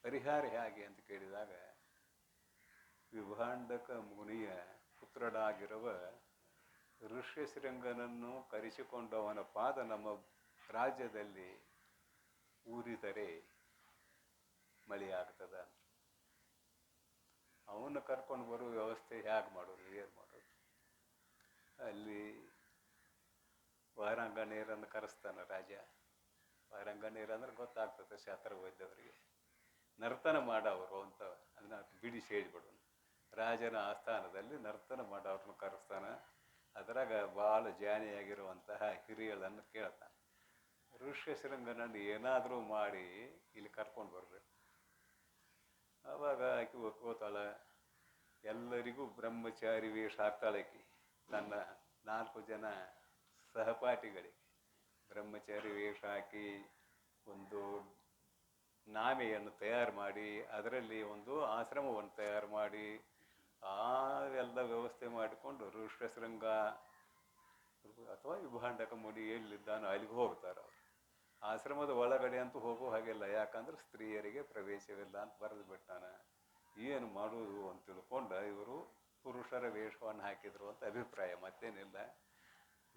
ಪರಿಹಾರ ಹೇಗೆ ಅಂತ ಕೇಳಿದಾಗ, ವಿಭಾಂಡಕ ಮುನಿಯ ಪುತ್ರನಾಗಿರುವ ಋಷ್ಯಶೃಂಗನನ್ನು ಕರೆಸಿಕೊಂಡವನ ಪಾದ ನಮ್ಮ ರಾಜ್ಯದಲ್ಲಿ ಊರಿದರೆ ಮಳೆಯಾಗ್ತದ. ಅವನ್ನ ಕರ್ಕೊಂಡು ಬರೋ ವ್ಯವಸ್ಥೆ ಹೇಗೆ ಮಾಡೋದು, ಏನು ಮಾಡೋದು? ಅಲ್ಲಿ ವಾರಂಗನೇರನ್ನು ಕರೆಸ್ತಾನೆ ರಾಜ. ವಾರಂಗನೇರ ಅಂದ್ರೆ ಗೊತ್ತಾಗ್ತದೆ ಶಾಸ್ತ್ರ ಓದಿದವರಿಗೆ. ನರ್ತನ ಮಾಡವರು ಅಂತ ಅದನ್ನ ಬಿಡಿಸಿ ಹೇಳಿಬಿಡೋಣ. ರಾಜನ ಆಸ್ಥಾನದಲ್ಲಿ ನರ್ತನ ಮಾಡೋರನ್ನು ಕರೆಸ್ತಾನೆ. ಅದರಾಗ ಭಾಳ ಜಾನಿಯಾಗಿರುವಂತಹ ಹಿರಿಯಳನ್ನು ಕೇಳ್ತಾನೆ, ಋಷ್ಯಶೃಂಗನನ್ನು ಏನಾದರೂ ಮಾಡಿ ಇಲ್ಲಿ ಕರ್ಕೊಂಡು ಬರಬೇಕು. ಆವಾಗ ಆಕೆ ಒಪ್ಕೋತಾಳ. ಎಲ್ಲರಿಗೂ ಬ್ರಹ್ಮಚಾರಿ ವೇಷ ಹಾಕ್ತಾಳಕಿ. ತನ್ನ 4 ಜನ ಸಹಪಾಠಿಗಳಿಗೆ ಬ್ರಹ್ಮಚಾರಿ ವೇಷ ಹಾಕಿ ಒಂದು ನಾಮೆಯನ್ನು ತಯಾರು ಮಾಡಿ, ಅದರಲ್ಲಿ ಒಂದು ಆಶ್ರಮವನ್ನು ತಯಾರು ಮಾಡಿ, ಎಲ್ಲ ವ್ಯವಸ್ಥೆ ಮಾಡಿಕೊಂಡು ಋಷ್ಯಶೃಂಗ ಅಥವಾ ವಿಭಾಂಡಕ ಮುನಿ ಎಲ್ಲಿದ್ದಾನೋ ಅಲ್ಲಿಗೆ ಹೋಗ್ತಾರೆ ಅವರು. ಆಶ್ರಮದ ಒಳಗಡೆ ಅಂತೂ ಹೋಗೋ ಹಾಗಿಲ್ಲ, ಯಾಕಂದ್ರೆ ಸ್ತ್ರೀಯರಿಗೆ ಪ್ರವೇಶವಿಲ್ಲ ಅಂತ ಬರೆದು ಬಿಟ್ಟಾನ. ಏನು ಮಾಡೋದು ಅಂತ ತಿಳ್ಕೊಂಡು ಇವರು ಪುರುಷರ ವೇಷವನ್ನು ಹಾಕಿದ್ರು ಅಂತ ಅಭಿಪ್ರಾಯ, ಮತ್ತೇನಿಲ್ಲ.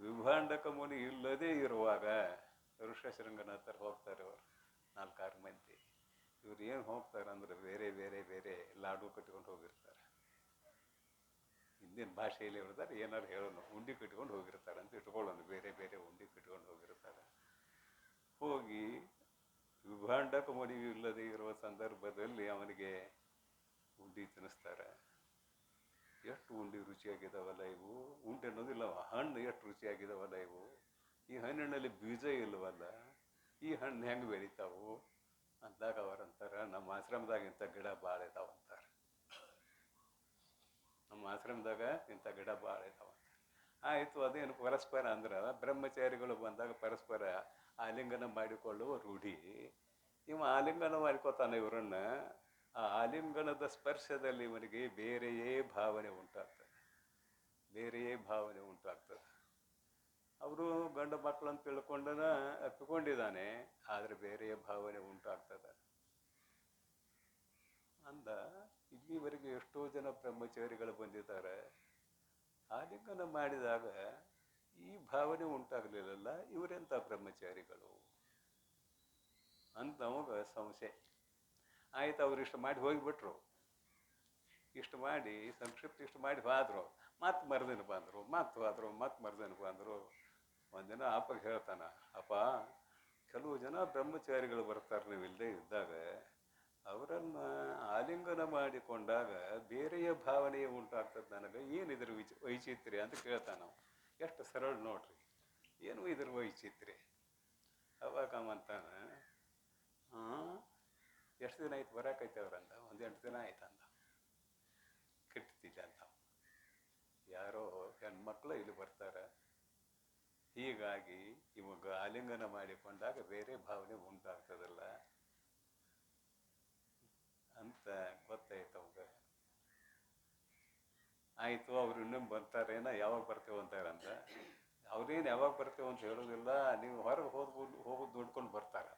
ವಿಭಾಂಡಕ ಮುನಿ ಇಲ್ಲದೇ ಇರುವಾಗ ಋಷ್ಯಶೃಂಗನ ಹತ್ರ ಹೋಗ್ತಾರೆ ಅವರು 4-6 ಮಂದಿ. ಇವ್ರು ಏನು ಹೋಗ್ತಾರೆ ಅಂದ್ರೆ ಬೇರೆ ಬೇರೆ ಬೇರೆ ಲಾಡು ಕಟ್ಕೊಂಡು ಹೋಗಿರ್ತಾರೆ. ಹಿಂದಿನ ಭಾಷೆಯಲ್ಲಿ ಹೇಳ್ತಾರೆ, ಏನಾರು ಹೇಳೋಣ, ಉಂಡಿ ಕಟ್ಕೊಂಡು ಹೋಗಿರ್ತಾರೆ ಅಂತ ಇಟ್ಕೊಳ್ಳೋಣ. ಬೇರೆ ಬೇರೆ ಉಂಡಿ ಕಟ್ಕೊಂಡು ಹೋಗಿರ್ತಾರೆ. ಹೋಗಿ ವಿಭಾಂಡಕ ಮುನಿ ಇಲ್ಲದೆ ಇರುವ ಸಂದರ್ಭದಲ್ಲಿ ಅವನಿಗೆ ಉಂಡಿ ತಿನ್ನಿಸ್ತಾರೆ. ಎಷ್ಟು ಉಂಡಿ ರುಚಿಯಾಗಿದ್ದಾವಲ್ಲ ಇವು. ಉಂಡೆ ಅನ್ನೋದಿಲ್ಲ, ಹಣ್ಣು ಎಷ್ಟು ರುಚಿಯಾಗಿದ್ದಾವಲ್ಲ ಇವು. ಈ ಹಣ್ಣಿನಲ್ಲಿ ಬೀಜ ಇಲ್ಲವಲ್ಲ, ಈ ಹಣ್ಣು ಹೆಂಗೆ ಬೆಳಿತಾವು ಅಂದಾಗ ಅವರಂತಾರೆ, ನಮ್ಮ ಆಶ್ರಮದಾಗ ಇಂಥ ಗಿಡ ಭಾಳ ಇದಾವಂತಾರೆ. ನಮ್ಮ ಆಶ್ರಮದಾಗ ಇಂಥ ಗಿಡ ಭಾಳ ಇದಾವಂತ. ಆಯಿತು, ಅದೇನು ಪರಸ್ಪರ ಅಂದ್ರೆ ಬ್ರಹ್ಮಚಾರಿಗಳು ಬಂದಾಗ ಪರಸ್ಪರ ಆಲಿಂಗನ ಮಾಡಿಕೊಳ್ಳುವ ರೂಢಿ. ಇವ ಆಲಿಂಗನ ಮಾಡಿಕೊತಾನೆ ಇವರನ್ನ. ಆ ಆಲಿಂಗನದ ಸ್ಪರ್ಶದಲ್ಲಿ ಇವನಿಗೆ ಬೇರೆಯೇ ಭಾವನೆ ಉಂಟಾಗ್ತದೆ, ಬೇರೆಯೇ ಭಾವನೆ ಉಂಟಾಗ್ತದೆ. ಅವರು ಗಂಡು ಮಕ್ಕಳನ್ನು ತಿಳ್ಕೊಂಡನ ಅಪ್ಪಿಕೊಂಡಿದ್ದಾನೆ, ಆದರೆ ಬೇರೆಯೇ ಭಾವನೆ ಉಂಟಾಗ್ತದೆ ಅಂದ. ಇಲ್ಲಿವರೆಗೆ ಎಷ್ಟೋ ಜನ ಬ್ರಹ್ಮಚಾರಿಗಳು ಬಂದಿದ್ದಾರೆ. ಆಲಿಂಗನ ಮಾಡಿದಾಗ ಈ ಭಾವನೆ ಉಂಟಾಗಲಿಲ್ಲಲ್ಲ, ಇವರೆಂಥ ಬ್ರಹ್ಮಚಾರಿಗಳು ಅಂತ ನಮಗೆ ಸಂಶಯ ಆಯ್ತು. ಅವ್ರು ಇಷ್ಟು ಮಾಡಿ ಹೋಗಿಬಿಟ್ರು. ಇಷ್ಟು ಮಾಡಿ ಸಂಕ್ಷಿಪ್ತ ಇಷ್ಟು ಮಾಡಿ ಹೋದ್ರು. ಮತ್ತೆ ಮರುದಿನ ಬಂದರು, ಮತ್ತೆ ಹೋದರು, ಮತ್ತೆ ಮರುದಿನ ಬಂದರು. ಒಂದಿನ ಅಪ್ಪಗೆ ಹೇಳ್ತಾನ, ಅಪ್ಪ ಕೆಲವು ಜನ ಬ್ರಹ್ಮಚಾರಿಗಳು ಬರ್ತಾರೆ ನೀವು ಇಲ್ಲದೆ ಇದ್ದಾಗ, ಅವರನ್ನು ಆಲಿಂಗನ ಮಾಡಿಕೊಂಡಾಗ ಬೇರೆಯ ಭಾವನೆ ಉಂಟಾಗ್ತದೆ, ನನಗೆ ಏನಿದ್ರ ವೈಚಿತ್ರ್ಯ ಅಂತ ಕೇಳ್ತಾನ ನಾವು. ಎಷ್ಟು ಸರಳ ನೋಡ್ರಿ, ಏನು ಇದ್ರ ವೈಚಿತ್ರ್ಯ. ಅವಾಗ ಅವಂತಾನ, ಎಷ್ಟು ದಿನ ಆಯ್ತು ಬರಾಕೈತೆ ಅವ್ರಂದ. 1-8 ದಿನ ಆಯ್ತಂದ. ಕೆಟ್ಟಿದ್ದಿಲ್ಲ ಅಂತ. ಯಾರೋ ಹೆಣ್ಮಕ್ಳು ಇಲ್ಲಿ ಬರ್ತಾರೆ, ಹೀಗಾಗಿ ಇವಾಗ ಆಲಿಂಗನ ಮಾಡಿಕೊಂಡಾಗ ಬೇರೆ ಭಾವನೆ ಉಂಟಾಗ್ತದಲ್ಲ ಅಂತ ಗೊತ್ತಾಯ್ತು ಅವಾಗ. ಆಯಿತು, ಅವ್ರು ಇನ್ನೊಮ್ಮೆ ಬರ್ತಾರೇನ, ಯಾವಾಗ ಬರ್ತೇವೆ ಅಂತಾರಂತ. ಅವ್ರೇನು ಯಾವಾಗ ಬರ್ತೇವೆ ಅಂತ ಹೇಳೋದಿಲ್ಲ, ನೀವು ಹೊರಗೆ ಹೋಗೋದು ನೋಡ್ಕೊಂಡು ಬರ್ತಾರ.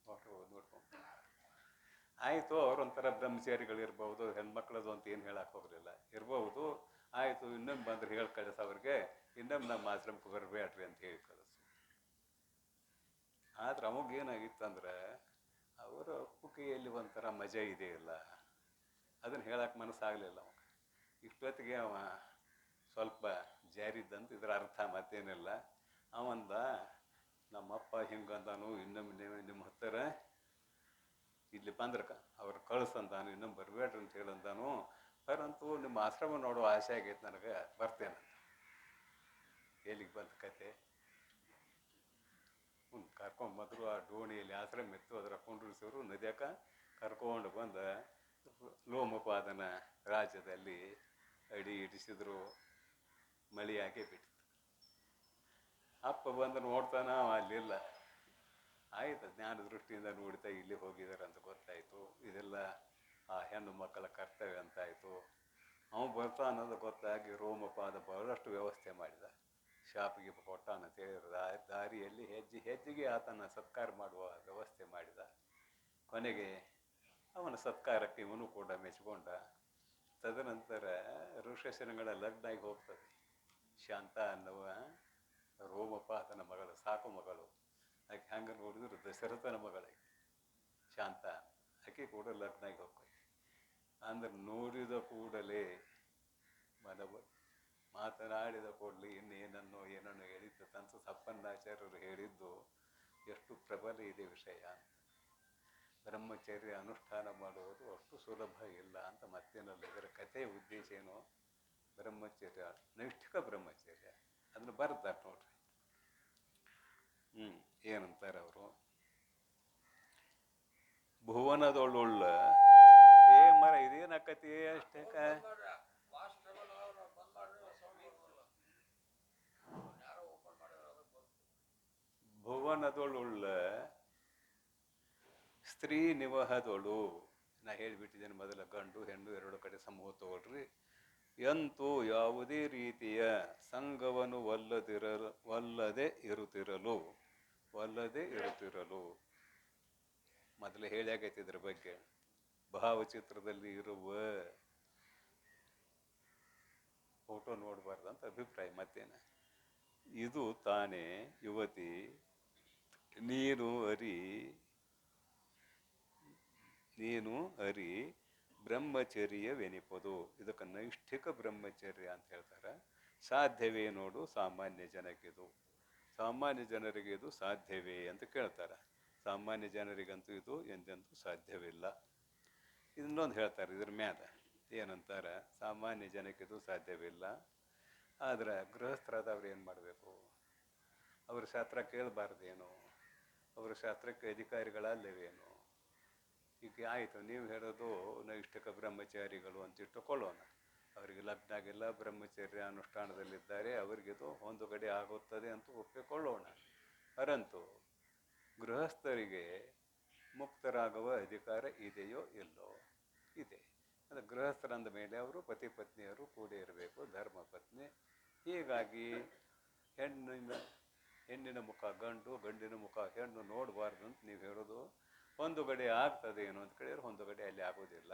ನೋಡ್ಕೊಂಡು ಆಯಿತು, ಅವ್ರೊಂಥರ ಬ್ರಹ್ಮಚಾರಿಗಳು ಇರ್ಬೋದು, ಹೆಣ್ಮಕ್ಳದು ಅಂತ ಏನು ಹೇಳಕ್ಕೆ ಹೋಗಲಿಲ್ಲ, ಇರ್ಬೋದು. ಆಯಿತು, ಇನ್ನೊಮ್ಮೆ ಬಂದ್ರೆ ಹೇಳಿ ಕಳಿಸ ಅವ್ರಿಗೆ, ಇನ್ನೊಮ್ಮೆ ನಮ್ಮ ಆಶ್ರಮಕ್ಕೆ ಬರಬೇಡ್ರಿ ಅಂತ ಹೇಳಿ ಕಳಿಸು. ಆದ್ರೆ ಅವಾಗೇನಾಗಿತ್ತಂದ್ರೆ, ಅವರ ಕುಕ್ಕಿಯಲ್ಲಿ ಒಂಥರ ಮಜಾ ಇದೆಯಲ್ಲ, ಅದನ್ನು ಹೇಳಕ್ಕೆ ಮನಸ್ಸಾಗಲಿಲ್ಲ ಅವಾಗ. ಇಷ್ಟೊತ್ತಿಗೆ ಅವ ಸ್ವಲ್ಪ ಜಾರಿದ್ದಂತ ಇದ್ರ ಅರ್ಥ ಮತ್ತೇನಿಲ್ಲ. ಅವಂದ, ನಮ್ಮಪ್ಪ ಹಿಂಗಂದಾನು, ಇನ್ನೊಮ್ಮೆ ನಿಮ್ಮ ಹತ್ತಿರ ಇಲ್ಲಿ ಬಂದ್ರೆ ಅವ್ರು ಕಳಿಸಂತಾನು, ಇನ್ನೊಮ್ಮೆ ಬರಬೇಡ್ರಿ ಅಂತ ಹೇಳಂತಾನು. ಪರಂತೂ ನಿಮ್ಮ ಆಶ್ರಮ ನೋಡೋ ಆಸೆ ಆಗೈತೆ ನನಗೆ, ಬರ್ತೇನೆ. ಎಲ್ಲಿಗೆ ಬಂದ ಕತೆ? ಕರ್ಕೊಂಡ್ಬಂದರು. ಆ ಡೋಣಿಯಲ್ಲಿ ಆಶ್ರಮ ಇತ್ತು, ಅದರ ಕುಂಡ್ರಿಸಿದ್ರು, ನದ್ಯಾಕ ಕರ್ಕೊಂಡು ಬಂದ ಲೋಮಪಾದನ ರಾಜ್ಯದಲ್ಲಿ ಅಡಿ ಇಡಿಸಿದ್ರು. ಮಳೆಯಾಗೇ ಬಿಟ್ಟಿತ್ತು. ಅಪ್ಪ ಬಂದು ನೋಡ್ತಾನ, ಅಲ್ಲಿಲ್ಲ. ಆಯ್ತು, ಜ್ಞಾನ ದೃಷ್ಟಿಯಿಂದ ನೋಡ್ತಾ ಇಲ್ಲಿ ಹೋಗಿದ್ದಾರೆ ಅಂತ ಗೊತ್ತಾಯಿತು. ಇದೆಲ್ಲ ಆ ಹೆಣ್ಣು ಮಕ್ಕಳ ಕರ್ತವ್ಯ ಅಂತಾಯಿತು. ಅವನು ಬರ್ತಾ ಅನ್ನೋದು ಗೊತ್ತಾಗಿ ರೋಮಪಾದ ಬಹಳಷ್ಟು ವ್ಯವಸ್ಥೆ ಮಾಡಿದ. ಶಾಪಿಗೆ ಕೊಟ್ಟಾನ ತಿಳಿದ ದಾರಿಯಲ್ಲಿ ಹೆಜ್ಜೆಗೆ ಆತನ ಸತ್ಕಾರ ಮಾಡುವ ವ್ಯವಸ್ಥೆ ಮಾಡಿದ. ಕೊನೆಗೆ ಅವನ ಸತ್ಕಾರಕ್ಕೆ ಇವನು ಕೂಡ ಮೆಚ್ಚಿಕೊಂಡ. ತದನಂತರ ಋಷಶನಗಳ ಲಗ್ನ ಆಗಿ ಹೋಗ್ತದೆ. ಶಾಂತ ಅನ್ನುವ ರೋಮಪಾತನ ಮಗಳು, ಸಾಕು ಮಗಳು. ಆಕೆ ಹಂಗೆ ನೋಡಿದ್ರು ದಶರಥನ ಮಗಳಿಗೆ ಶಾಂತ, ಆಕೆ ಕೂಡ ಲಗ್ನ ಆಗಿ ಹೋಗ್ತದೆ. ಅಂದ್ರೆ ನೋಡಿದ ಕೂಡಲೇ ಮಾತನಾಡಿದ ಕೂಡಲೇ ಇನ್ನೇನನ್ನೋ ಏನನ್ನೋ ಹೇಳಿದ್ದು ತಂತು. ಸಪ್ಪನ್ನಾಚಾರ್ಯರು ಹೇಳಿದ್ದು ಎಷ್ಟು ಪ್ರಬಲ ಇದೆ ವಿಷಯ ಅಂತ. ಬ್ರಹ್ಮಚರ್ಯ ಅನುಷ್ಠಾನ ಮಾಡುವುದು ಅಷ್ಟು ಸುಲಭ ಇಲ್ಲ ಅಂತ ಮತ್ತೇನಲ್ಲ. ಇದರ ಕಥೆಯ ಉದ್ದೇಶ ಏನು? ಬ್ರಹ್ಮಚರ್ಯ, ನೈಷ್ಠಿಕ ಬ್ರಹ್ಮಚರ್ಯ, ಅದನ್ನು ಬರ್ತಾರೆ ನೋಡ್ರಿ. ಏನಂತಾರೆ ಅವರು? ಭುವನದೊಳ್ಳುಳ್ಳ ಮರ ಇದೇನಕತಿ ಅಷ್ಟೇ. ಭುವನದೊಳ್ಳುಳ್ಳ ಸ್ತ್ರೀ ನಿವಹದೊಳು, ನಾ ಹೇಳಿಬಿಟ್ಟಿದ್ದೇನೆ ಮೊದಲ, ಗಂಡು ಹೆಣ್ಣು ಎರಡು ಕಡೆ ಸಮೂಹ ತಗೊಳ್ರಿ. ಎಂತೂ ಯಾವುದೇ ರೀತಿಯ ಸಂಘವನ್ನು ಒಲ್ಲದೆ ಇರುತ್ತಿರಲು ಮೊದಲು ಹೇಳಿಯಾಗೈತೆ ಇದ್ರ ಬಗ್ಗೆ. ಭಾವಚಿತ್ರದಲ್ಲಿ ಇರುವ ಫೋಟೋ ನೋಡಬಾರ್ದು ಅಂತ ಅಭಿಪ್ರಾಯ. ಮತ್ತೇನ ಇದು ತಾನೇ ಯುವತಿ, ನೀನು ಅರಿ ಬ್ರಹ್ಮಚರ್ಯವೆನಿಪದು. ಇದಕ್ಕೆ ನೈಷ್ಠಿಕ ಬ್ರಹ್ಮಚರ್ಯ ಅಂತ ಹೇಳ್ತಾರೆ. ಸಾಧ್ಯವೇ ನೋಡು ಸಾಮಾನ್ಯ ಜನಕ್ಕಿದು. ಸಾಮಾನ್ಯ ಜನರಿಗೆ ಇದು ಸಾಧ್ಯವೇ ಅಂತ ಕೇಳ್ತಾರೆ. ಸಾಮಾನ್ಯ ಜನರಿಗಂತೂ ಇದು ಎಂದೆಂದೂ ಸಾಧ್ಯವಿಲ್ಲ. ಇನ್ನೊಂದು ಹೇಳ್ತಾರೆ ಇದ್ರ ಮ್ಯಾಲ, ಏನಂತಾರೆ? ಸಾಮಾನ್ಯ ಜನಕ್ಕಿದು ಸಾಧ್ಯವಿಲ್ಲ. ಆದ್ರೆ ಗೃಹಸ್ಥರಾದವ್ರು ಏನು ಮಾಡಬೇಕು? ಅವ್ರ ಶಾಸ್ತ್ರ ಕೇಳಬಾರ್ದೇನು? ಅವರ ಶಾಸ್ತ್ರಕ್ಕೆ ಅಧಿಕಾರಿಗಳಲ್ಲವೇನು? ಈಗ ಆಯಿತು, ನೀವು ಹೇಳೋದು ನೈಷ್ಠಿಕ ಬ್ರಹ್ಮಚಾರಿಗಳು ಅಂತ ಇಟ್ಟುಕೊಳ್ಳೋಣ. ಅವರಿಗೆ ಲಗ್ನ ಆಗಿಲ್ಲ, ಬ್ರಹ್ಮಚರ್ಯ ಅನುಷ್ಠಾನದಲ್ಲಿದ್ದಾರೆ, ಅವರಿಗಿದು ಹೊಂದುಗಡೆ ಆಗುತ್ತದೆ ಅಂತ ಒಪ್ಪಿಕೊಳ್ಳೋಣ. ಪರಂತು ಗೃಹಸ್ಥರಿಗೆ ಮುಕ್ತರಾಗುವ ಅಧಿಕಾರ ಇದೆಯೋ ಇಲ್ಲೋ? ಇದೆ. ಅದು ಗೃಹಸ್ಥರಂದ ಮೇಲೆ ಅವರು ಪತಿ ಪತ್ನಿಯರು ಕೂಡಿ ಇರಬೇಕು, ಧರ್ಮ ಪತ್ನಿ. ಹೀಗಾಗಿ ಹೆಣ್ಣಿನ ಮುಖ ಗಂಡು, ಗಂಡಿನ ಮುಖ ಹೆಣ್ಣು ನೋಡಬಾರ್ದು ಅಂತ ನೀವು ಹೇಳೋದು ಹೊಂದುಗಡೆ ಆಗ್ತದೆ ಏನು ಅಂತ ಕೇಳಿದ್ರೆ ಹೊಂದುಗಡೆ ಅಲ್ಲಿ ಆಗೋದಿಲ್ಲ.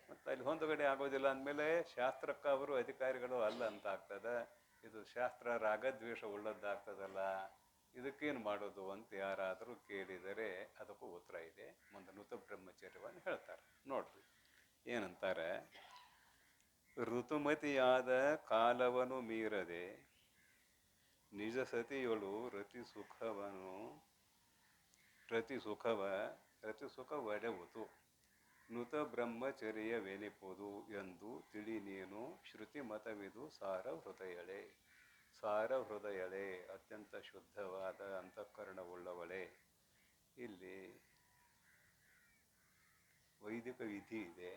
ಮತ್ತು ಅಲ್ಲಿ ಹೊಂದುಗಡೆ ಆಗೋದಿಲ್ಲ ಅಂದಮೇಲೆ ಶಾಸ್ತ್ರಕ್ಕೆ ಅವರು ಅಧಿಕಾರಿಗಳು ಅಲ್ಲ ಅಂತ ಆಗ್ತದೆ. ಇದು ಶಾಸ್ತ್ರ ರಾಗದ್ವೇಷ ಉಳ್ಳದ್ದಾಗ್ತದಲ್ಲ, ಇದಕ್ಕೇನು ಮಾಡೋದು ಅಂತ ಯಾರಾದರೂ ಕೇಳಿದರೆ ಅದಕ್ಕೂ ಉತ್ತರ ಇದೆ. ಮುಂದೆ ನೂತ ಬ್ರಹ್ಮಚರ್ಯವನ್ನು ಹೇಳ್ತಾರೆ ನೋಡ್ರಿ. ಏನಂತಾರೆ? ಋತುಮತಿಯಾದ ಕಾಲವನು ಮೀರದೆ ನಿಜ ಸತಿಯೊಳು ರತಿ ಸುಖವಡೆವುದು ನುತ ಬ್ರಹ್ಮಚರ್ಯವೆನಿಪುದು ಎಂದು ತಿಳಿ ನೀನು ಶ್ರುತಿ ಮತವಿದು ಸಾರ ಹೃದಯಳೆ ಅತ್ಯಂತ ಶುದ್ಧವಾದ ಅಂತಃಕರಣವುಳ್ಳವಳೆ. ಇಲ್ಲಿ ವೈದಿಕ ವಿಧಿ ಇದೆ.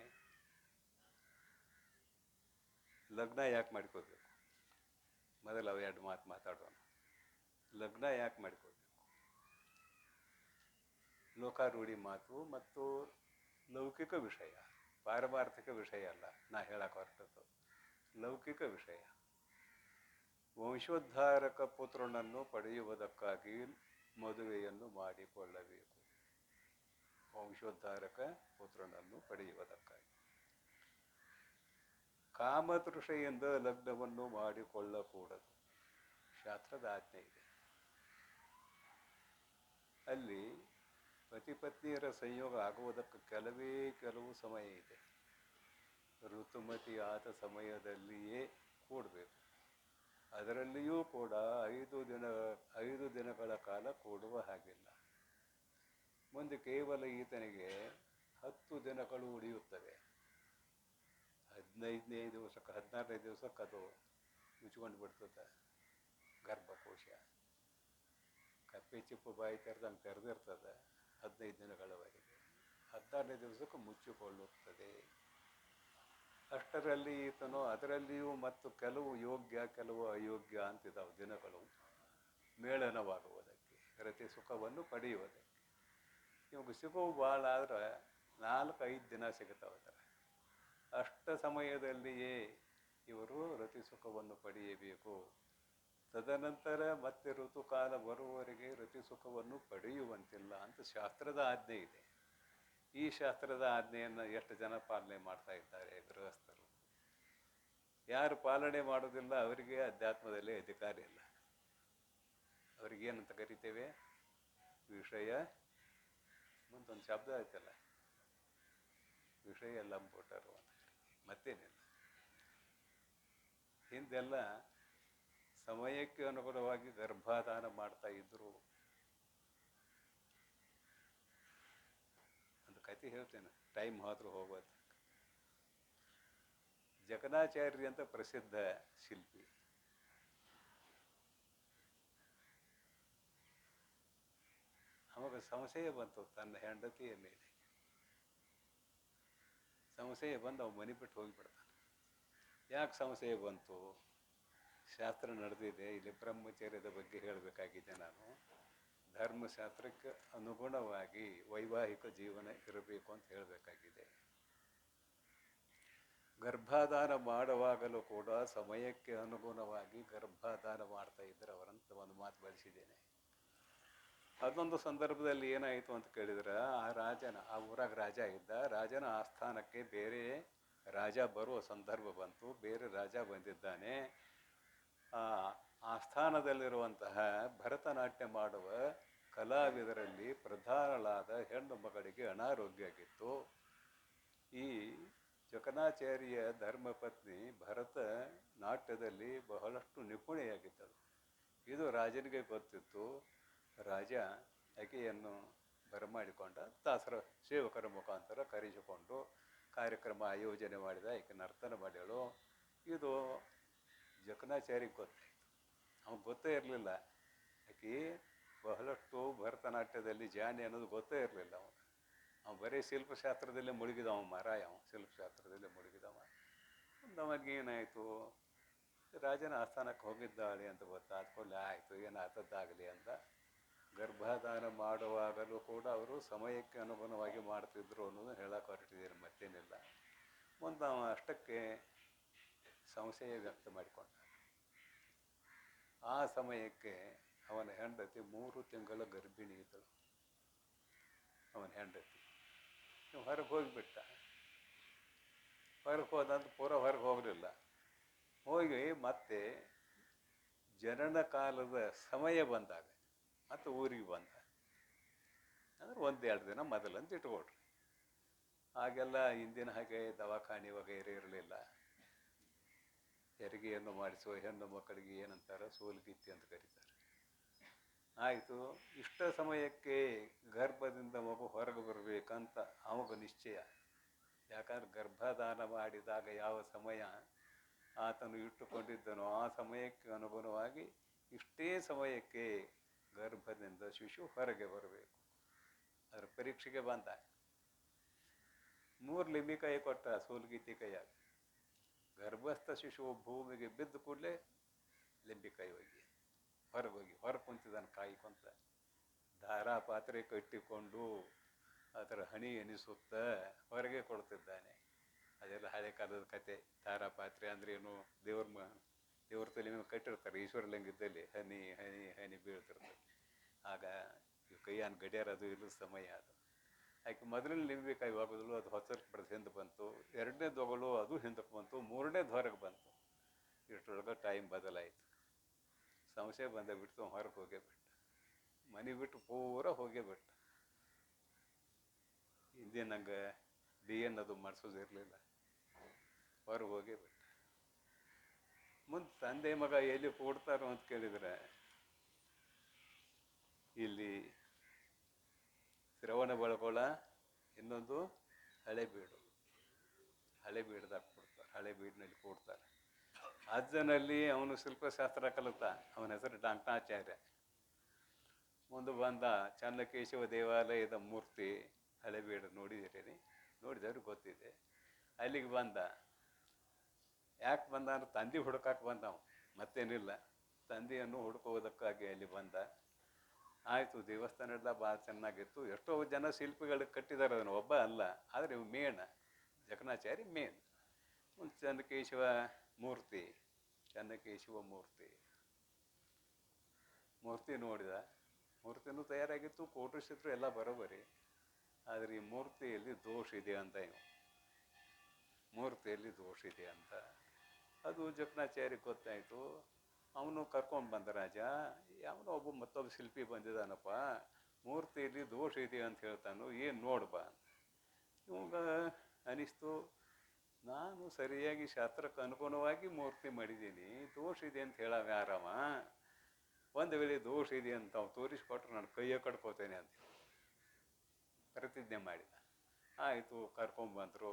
ಲಗ್ನ ಯಾಕೆ ಮಾಡ್ಕೋಬೇಕು? ಮೊದಲು ಅವು ಎರಡು ಮಾತು ಮಾತಾಡೋಣ. ಲಗ್ನ ಯಾಕೆ ಮಾಡ್ಕೋಬೇಕು? ಲೋಕಾರೂಢಿ ಮಾತು ಮತ್ತು ಲೌಕಿಕ ವಿಷಯ, ಪಾರಮಾರ್ಥಿಕ ವಿಷಯ ಅಲ್ಲ. ನಾ ಹೇಳಕ್ಕೆ ಹೊರಟದ್ದು ಲೌಕಿಕ ವಿಷಯ. ವಂಶೋದ್ಧಾರಕ ಪುತ್ರನನ್ನು ಪಡೆಯುವುದಕ್ಕಾಗಿ ಮದುವೆಯನ್ನು ಮಾಡಿಕೊಳ್ಳಬೇಕು. ವಂಶೋದ್ಧಾರಕ ಪುತ್ರನನ್ನು ಪಡೆಯುವುದಕ್ಕಾಗಿ ಕಾಮತೃಷೆಯಿಂದ ಲಗ್ನವನ್ನು ಮಾಡಿಕೊಳ್ಳಕೂಡದು. ಶಾಸ್ತ್ರದ ಆಜ್ಞೆ ಇದೆ. ಅಲ್ಲಿ ಪತಿ ಪತ್ನಿಯರ ಸಂಯೋಗ ಆಗುವುದಕ್ಕೆ ಕೆಲವು ಸಮಯ ಇದೆ. ಋತುಮತಿ ಆದ ಸಮಯದಲ್ಲಿಯೇ ಕೂಡಬೇಕು. ಅದರಲ್ಲಿಯೂ ಕೂಡ 5 ದಿನಗಳ ಕಾಲ ಕೂಡುವ ಹಾಗಿಲ್ಲ. ಮುಂದೆ ಕೇವಲ ಈತನಿಗೆ 10 ದಿನಗಳು ಉಳಿಯುತ್ತವೆ. 15ನೇ ದಿವಸಕ್ಕೆ 16ನೇ ದಿವಸಕ್ಕೆ ಅದು ಮುಚ್ಕೊಂಡು ಬಿಡ್ತದೆ. ಗರ್ಭಕೋಶ ಕಪ್ಪೆ ಚಿಪ್ಪು ಬಾಯಿ ತೆರೆದಂಗೆ ತೆರೆದಿರ್ತದೆ 15 ದಿನಗಳವರೆಗೆ. 16ನೇ ದಿವಸಕ್ಕೆ ಮುಚ್ಚಿಕೊಳ್ಳುತ್ತದೆ. ಅಷ್ಟರಲ್ಲಿ ಈತನು ಅದರಲ್ಲಿಯೂ ಮತ್ತು ಕೆಲವು ಯೋಗ್ಯ ಕೆಲವು ಅಯೋಗ್ಯ ಅಂತಿದ್ದಾವೆ ದಿನಗಳು ಮೇಳನವಾಗುವುದಕ್ಕೆ, ರತಿ ಸುಖವನ್ನು ಪಡೆಯುವುದಕ್ಕೆ. ಇವಾಗ ಸಿಗುವು ಭಾಳ ಆದ್ರೆ 4-5 ದಿನ ಸಿಗುತ್ತವೆ. ಅಷ್ಟ ಸಮಯದಲ್ಲಿಯೇ ಇವರು ರತಿ ಸುಖವನ್ನು ಪಡೆಯಬೇಕು. ತದನಂತರ ಮತ್ತೆ ಋತುಕಾಲ ಬರುವವರೆಗೆ ರತಿ ಸುಖವನ್ನು ಪಡೆಯುವಂತಿಲ್ಲ ಅಂತ ಶಾಸ್ತ್ರದ ಆಜ್ಞೆ ಇದೆ. ಈ ಶಾಸ್ತ್ರದ ಆಜ್ಞೆಯನ್ನು ಎಷ್ಟು ಜನ ಪಾಲನೆ ಮಾಡ್ತಾ ಇದ್ದಾರೆ? ಗೃಹಸ್ಥರು. ಯಾರು ಪಾಲನೆ ಮಾಡೋದಿಲ್ಲ ಅವರಿಗೆ ಅಧ್ಯಾತ್ಮದಲ್ಲಿ ಅಧಿಕಾರ ಇಲ್ಲ. ಅವ್ರಿಗೇನಂತ ಕರಿತೇವೆ? ವಿಷಯ, ಮುಂದೊಂದು ಶಬ್ದ ಆಯ್ತಲ್ಲ, ವಿಷಯ ಲಂಬೋಟರು ಅಂತ. ಮತ್ತೇನಿಲ್ಲ. ಹಿಂದೆಲ್ಲ ಸಮಯಕ್ಕೆ ಅನುಗುಣವಾಗಿ ಗರ್ಭಾಧಾನ ಮಾಡ್ತಾ ಇದ್ರು. ಒಂದು ಕತೆ ಹೇಳ್ತೇನೆ, ಟೈಮ್ ಹೋದ್ರೂ ಹೋಗೋದು. ಜಕಣಾಚಾರ್ಯ ಅಂತ ಪ್ರಸಿದ್ಧ ಶಿಲ್ಪಿ. ಅವಾಗ ಸಂಶಯ ಬಂತು ತನ್ನ ಹೆಂಡತಿಯ ಮೇಲೆ. ಸಂಶಯ ಬಂದು ಅವ ಮನೆ ಬಿಟ್ಟು ಹೋಗಿಬಿಡ್ತಾನೆ. ಯಾಕೆ ಸಂಶಯ ಬಂತು? ಶಾಸ್ತ್ರ ನಡೆದಿದೆ. ಇಲ್ಲಿ ಬ್ರಹ್ಮಚರ್ಯದ ಬಗ್ಗೆ ಹೇಳಬೇಕಾಗಿದೆ. ನಾನು ಧರ್ಮಶಾಸ್ತ್ರಕ್ಕೆ ಅನುಗುಣವಾಗಿ ವೈವಾಹಿಕ ಜೀವನ ಇರಬೇಕು ಅಂತ ಹೇಳಬೇಕಾಗಿದೆ. ಗರ್ಭಾಧಾನ ಮಾಡುವಾಗಲೂ ಕೂಡ ಸಮಯಕ್ಕೆ ಅನುಗುಣವಾಗಿ ಗರ್ಭಾಧಾನ ಮಾಡ್ತಾ ಇದ್ದಾರೆ ಅವರಂತ ಒಂದು ಮಾತು ಬಳಸಿದ್ದೇನೆ. ಅದೊಂದು ಸಂದರ್ಭದಲ್ಲಿ ಏನಾಯಿತು ಅಂತ ಕೇಳಿದ್ರೆ, ಆ ಊರಾಗ ರಾಜ ಇದ್ದ. ರಾಜನ ಆಸ್ಥಾನಕ್ಕೆ ಬೇರೆ ರಾಜ ಬರುವ ಸಂದರ್ಭ ಬಂತು. ಬೇರೆ ರಾಜ ಬಂದಿದ್ದಾನೆ. ಆಸ್ಥಾನದಲ್ಲಿರುವಂತಹ ಭರತನಾಟ್ಯ ಮಾಡುವ ಕಲಾವಿದರಲ್ಲಿ ಪ್ರಧಾನಳಾದ ಹೆಣ್ಣು ಮಗಳಿಗೆ ಅನಾರೋಗ್ಯ ಆಗಿತ್ತು. ಈ ಜಕಣಾಚಾರ್ಯ ಧರ್ಮಪತ್ನಿ ಭರತ ನಾಟ್ಯದಲ್ಲಿ ಬಹಳಷ್ಟು ನಿಪುಣೆಯಾಗಿದ್ದಳು. ಇದು ರಾಜನಿಗೆ ಗೊತ್ತಿತ್ತು. ರಾಜ ಆಕೆಯನ್ನು ಬರಮಾಡಿಕೊಂಡ. ದಾಸರ ಸೇವಕರ ಮುಖಾಂತರ ಕರೆಸಿಕೊಂಡು ಕಾರ್ಯಕ್ರಮ ಆಯೋಜನೆ ಮಾಡಿದ. ಆಕೆ ನರ್ತನ ಮಾಡ್ಯಾಳು. ಇದು ಜಕಣಾಚಾರ್ಯಗೆ ಗೊತ್ತಾಯಿತು. ಅವ್ನು ಗೊತ್ತೇ ಇರಲಿಲ್ಲ. ಆಕೆ ಬಹಳಷ್ಟು ಭರತನಾಟ್ಯದಲ್ಲಿ ಜಾನೆ ಅನ್ನೋದು ಗೊತ್ತೇ ಇರಲಿಲ್ಲ. ಅವ್ನು ಬರೀ ಶಿಲ್ಪಶಾಸ್ತ್ರದಲ್ಲೇ ಮುಳುಗಿದವ. ಶಿಲ್ಪಶಾಸ್ತ್ರದಲ್ಲೇ ಮುಳುಗಿದವ. ನಮಗೇನಾಯಿತು, ರಾಜನ ಆಸ್ಥಾನಕ್ಕೆ ಹೋಗಿದ್ದಾಳೆ ಅಂತ ಗೊತ್ತಾದ್ಕೊಳ್ಳೆ, ಆಯಿತು ಏನಾದದ್ದಾಗಲಿ ಅಂತ. ಗರ್ಭಾಧಾನ ಮಾಡುವಾಗಲೂ ಕೂಡ ಅವರು ಸಮಯಕ್ಕೆ ಅನುಗುಣವಾಗಿ ಮಾಡ್ತಿದ್ರು ಅನ್ನೋದು ಹೇಳಕ್ಕೆ ಹೊರಟಿದ್ದೀರಿ, ಮತ್ತೇನಿಲ್ಲ. ಮುಂದೆ ಅವ ಅಷ್ಟಕ್ಕೆ ಸಂಶಯ ವ್ಯಕ್ತ ಮಾಡಿಕೊಂಡ. ಆ ಸಮಯಕ್ಕೆ ಅವನ ಹೆಂಡತಿ 3 ತಿಂಗಳ ಗರ್ಭಿಣಿ ಇದ್ದಳು. ಅವನ ಹೆಂಡತಿ ಹೊರಗೆ ಹೋಗಿಬಿಟ್ಟ. ಹೊರಗೆ ಹೋದಂತ ಪೂರ ಹೊರಗೆ ಹೋಗಲಿಲ್ಲ. ಹೋಗಿ ಮತ್ತೆ ಜನನ ಕಾಲದ ಸಮಯ ಬಂದಾಗ ಮತ್ತು ಊರಿಗೆ ಬಂದ. ಅಂದ್ರೆ 1-2 ದಿನ ಮೊದಲಂತ ಇಟ್ಕೊಳ್ರಿ. ಹಾಗೆಲ್ಲ ಹಿಂದಿನ ಹಾಗೆ ದವಾಖಾನೆ ವಗೈರೆ ಇರಲಿಲ್ಲ. ಹೆರಿಗೆಯನ್ನು ಮಾಡಿಸುವ ಹೆಣ್ಣು ಮಕ್ಕಳಿಗೆ ಏನಂತಾರೆ, ಸೋಲ್ಗಿತ್ತಿ ಅಂತ ಕರೀತಾರೆ. ಆಯಿತು, ಇಷ್ಟ ಸಮಯಕ್ಕೆ ಗರ್ಭದಿಂದ ಮಗು ಹೊರಗೆ ಬರಬೇಕಂತ ಅವಾಗ ನಿಶ್ಚಯ. ಯಾಕಂದ್ರೆ ಗರ್ಭಧಾನ ಮಾಡಿದಾಗ ಯಾವ ಸಮಯ ಆತನು ಇಟ್ಟುಕೊಂಡಿದ್ದನೋ ಆ ಸಮಯಕ್ಕೆ ಅನುಗುಣವಾಗಿ ಇಷ್ಟೇ ಸಮಯಕ್ಕೆ ಗರ್ಭದಿಂದ ಶಿಶು ಹೊರಗೆ ಬರಬೇಕು. ಅದರ ಪರೀಕ್ಷೆಗೆ ಬಂದ 3 ಲಿಂಬಿಕಾಯಿ ಕೊಟ್ಟ ಸೋಲ್ಗಿತ್ತಿ ಕೈಯಾಗ. ಗರ್ಭಸ್ಥ ಶಿಶು ಭೂಮಿಗೆ ಬಿದ್ದ ಕೂಡಲೇ ಲಿಂಬಿಕಾಯಿ ಹೋಗಿ ಹೊರಗೆ ಕುಂತಿದ್ದಾನೆ ಕಾಯ್ಕೊಂತ. ಧಾರಾ ಪಾತ್ರೆ ಕಟ್ಟಿಕೊಂಡು ಅದರ ಹಣಿ ಎನಿಸುತ್ತ ಹೊರಗೆ ಕೊಡ್ತಿದ್ದಾನೆ. ಅದೆಲ್ಲ ಹಳೆ ಕಾಲದ ಕತೆ. ಧಾರಾ ಪಾತ್ರೆ ಅಂದ್ರೆ ಏನು, ದೇವ್ರ ತಲೆ ಮೇಲೆ ಕಟ್ಟಿರ್ತಾರೆ ಈಶ್ವರಲಿಂಗದಲ್ಲಿ, ಹನಿ ಹನಿ ಹನಿ ಬೀಳ್ತಿರ್ತದೆ. ಆಗ ಕೈಯನ್ನು ಗಡಿಯಾರ ಅದು ಇಲ್ಲದ ಸಮಯ ಅದು. ಆಕೆ ಮೊದಲನೇ ಲಿಂಬಿಕಾಯಿ ಹೋಗೋದಲು, ಅದು ಹೊಸಕ್ಕೆ ಬಡ್ದು ಹಿಂದೆ ಬಂತು. 2ನೇ ದೊಗಲು ಅದು ಹಿಂದಕ್ಕೆ ಬಂತು. 3ನೇದು ಹೊರಗೆ ಬಂತು. ಇಷ್ಟರೊಳಗೆ ಟೈಮ್ ಬದಲಾಯಿತು. ಸಂಶಯ ಬಂದ ಬಿಟ್ಟು ಹೊರಗೆ ಹೋಗೇ ಬಿಟ್ಟ. ಮನೆ ಬಿಟ್ಟು ಪೂರ ಹೋಗೇ ಬಿಟ್ಟ. ಹಿಂದೆ ನಂಗೆ DNA ಅದು ಮಾಡಿಸೋದಿರಲಿಲ್ಲ. ಹೊರಗೆ ಹೋಗೇ ಬಿಟ್ಟ. ಮುಂದೆ ತಂದೆ ಮಗ ಎಲ್ಲಿ ಕೂಡ್ತಾರೋ ಅಂತ ಕೇಳಿದರೆ, ಇಲ್ಲಿ ಶ್ರವಣ ಬೆಳಗೊಳ, ಇನ್ನೊಂದು ಹಳೆಬೀಡ್ದಾಗ ಕೊಡ್ತಾರೆ. ಹಳೆಬೀಡಿನಲ್ಲಿ ಕೂಡ್ತಾರೆ. ಅಜ್ಜನಲ್ಲಿ ಅವನು ಶಿಲ್ಪಶಾಸ್ತ್ರ ಕಲಿತ. ಅವನ ಹೆಸರು ಡಾಂಕಣಾಚಾರ್ಯ. ಮುಂದೆ ಬಂದ ಚನ್ನಕೇಶವ ದೇವಾಲಯದ ಮೂರ್ತಿ ಹಳೆಬೀಡು ನೋಡಿದಿರೇನೆ, ನೋಡಿದವ್ರಿಗೆ ಗೊತ್ತಿದೆ. ಅಲ್ಲಿಗೆ ಬಂದ. ಯಾಕೆ ಬಂದ ಅಂದ್ರೆ ತಂದೆ ಹುಡುಕಕ್ಕೆ ಬಂದವ, ಮತ್ತೇನಿಲ್ಲ. ತಂದೆಯನ್ನು ಹುಡುಕುವುದಕ್ಕಾಗಿ ಅಲ್ಲಿ ಬಂದ. ಆಯಿತು, ದೇವಸ್ಥಾನ ಎಲ್ಲ ಭಾಳ ಚೆನ್ನಾಗಿತ್ತು. ಎಷ್ಟೋ ಜನ ಶಿಲ್ಪಿಗಳಿಗೆ ಕಟ್ಟಿದ್ದಾರೆ ಅದನ್ನು, ಒಬ್ಬ ಅಲ್ಲ. ಆದರೆ ಮೇನ್ ಜಕಣಾಚಾರಿ ಮೇನ್. ಒಂದು ಚನ್ನಕೇಶವ ಮೂರ್ತಿ ನೋಡಿದ. ಮೂರ್ತಿನೂ ತಯಾರಾಗಿತ್ತು, ಫೋಟೋ ಚಿತ್ರ ಎಲ್ಲ ಬರೋಬರಿ. ಆದರೆ ಈ ಮೂರ್ತಿಯಲ್ಲಿ ದೋಷ ಇದೆ ಅಂತ ಅದು ಜಕಣಾಚಾರ್ಯ ಗೊತ್ತಾಯಿತು. ಅವನು ಕರ್ಕೊಂಡು ಬಂದ ರಾಜ. ಯಾವನೋ ಮತ್ತೊಬ್ಬ ಶಿಲ್ಪಿ ಬಂದಿದ್ದಾನಪ್ಪ, ಮೂರ್ತಿಯಲ್ಲಿ ದೋಷ ಇದೆ ಅಂತ ಹೇಳ್ತಾನು, ಏನು ನೋಡ್ಬಾ ಅಂತ. ಇವಾಗ ಅನಿಸ್ತು, ನಾನು ಸರಿಯಾಗಿ ಶಾಸ್ತ್ರಕ್ಕೆ ಅನುಗುಣವಾಗಿ ಮೂರ್ತಿ ಮಾಡಿದ್ದೀನಿ, ದೋಷ ಇದೆ ಅಂತ ಹೇಳಾವ ಯಾರವ? ಒಂದು ವೇಳೆ ದೋಷ ಇದೆ ಅಂತ ಅವ್ನು ತೋರಿಸ್ಕೊಟ್ರೆ ನಾನು ಕೈಯೇ ಕಟ್ಕೋತೇನೆ ಅಂತ ಪ್ರತಿಜ್ಞೆ ಮಾಡಿದ. ಆಯಿತು, ಕರ್ಕೊಂಬಂದರು.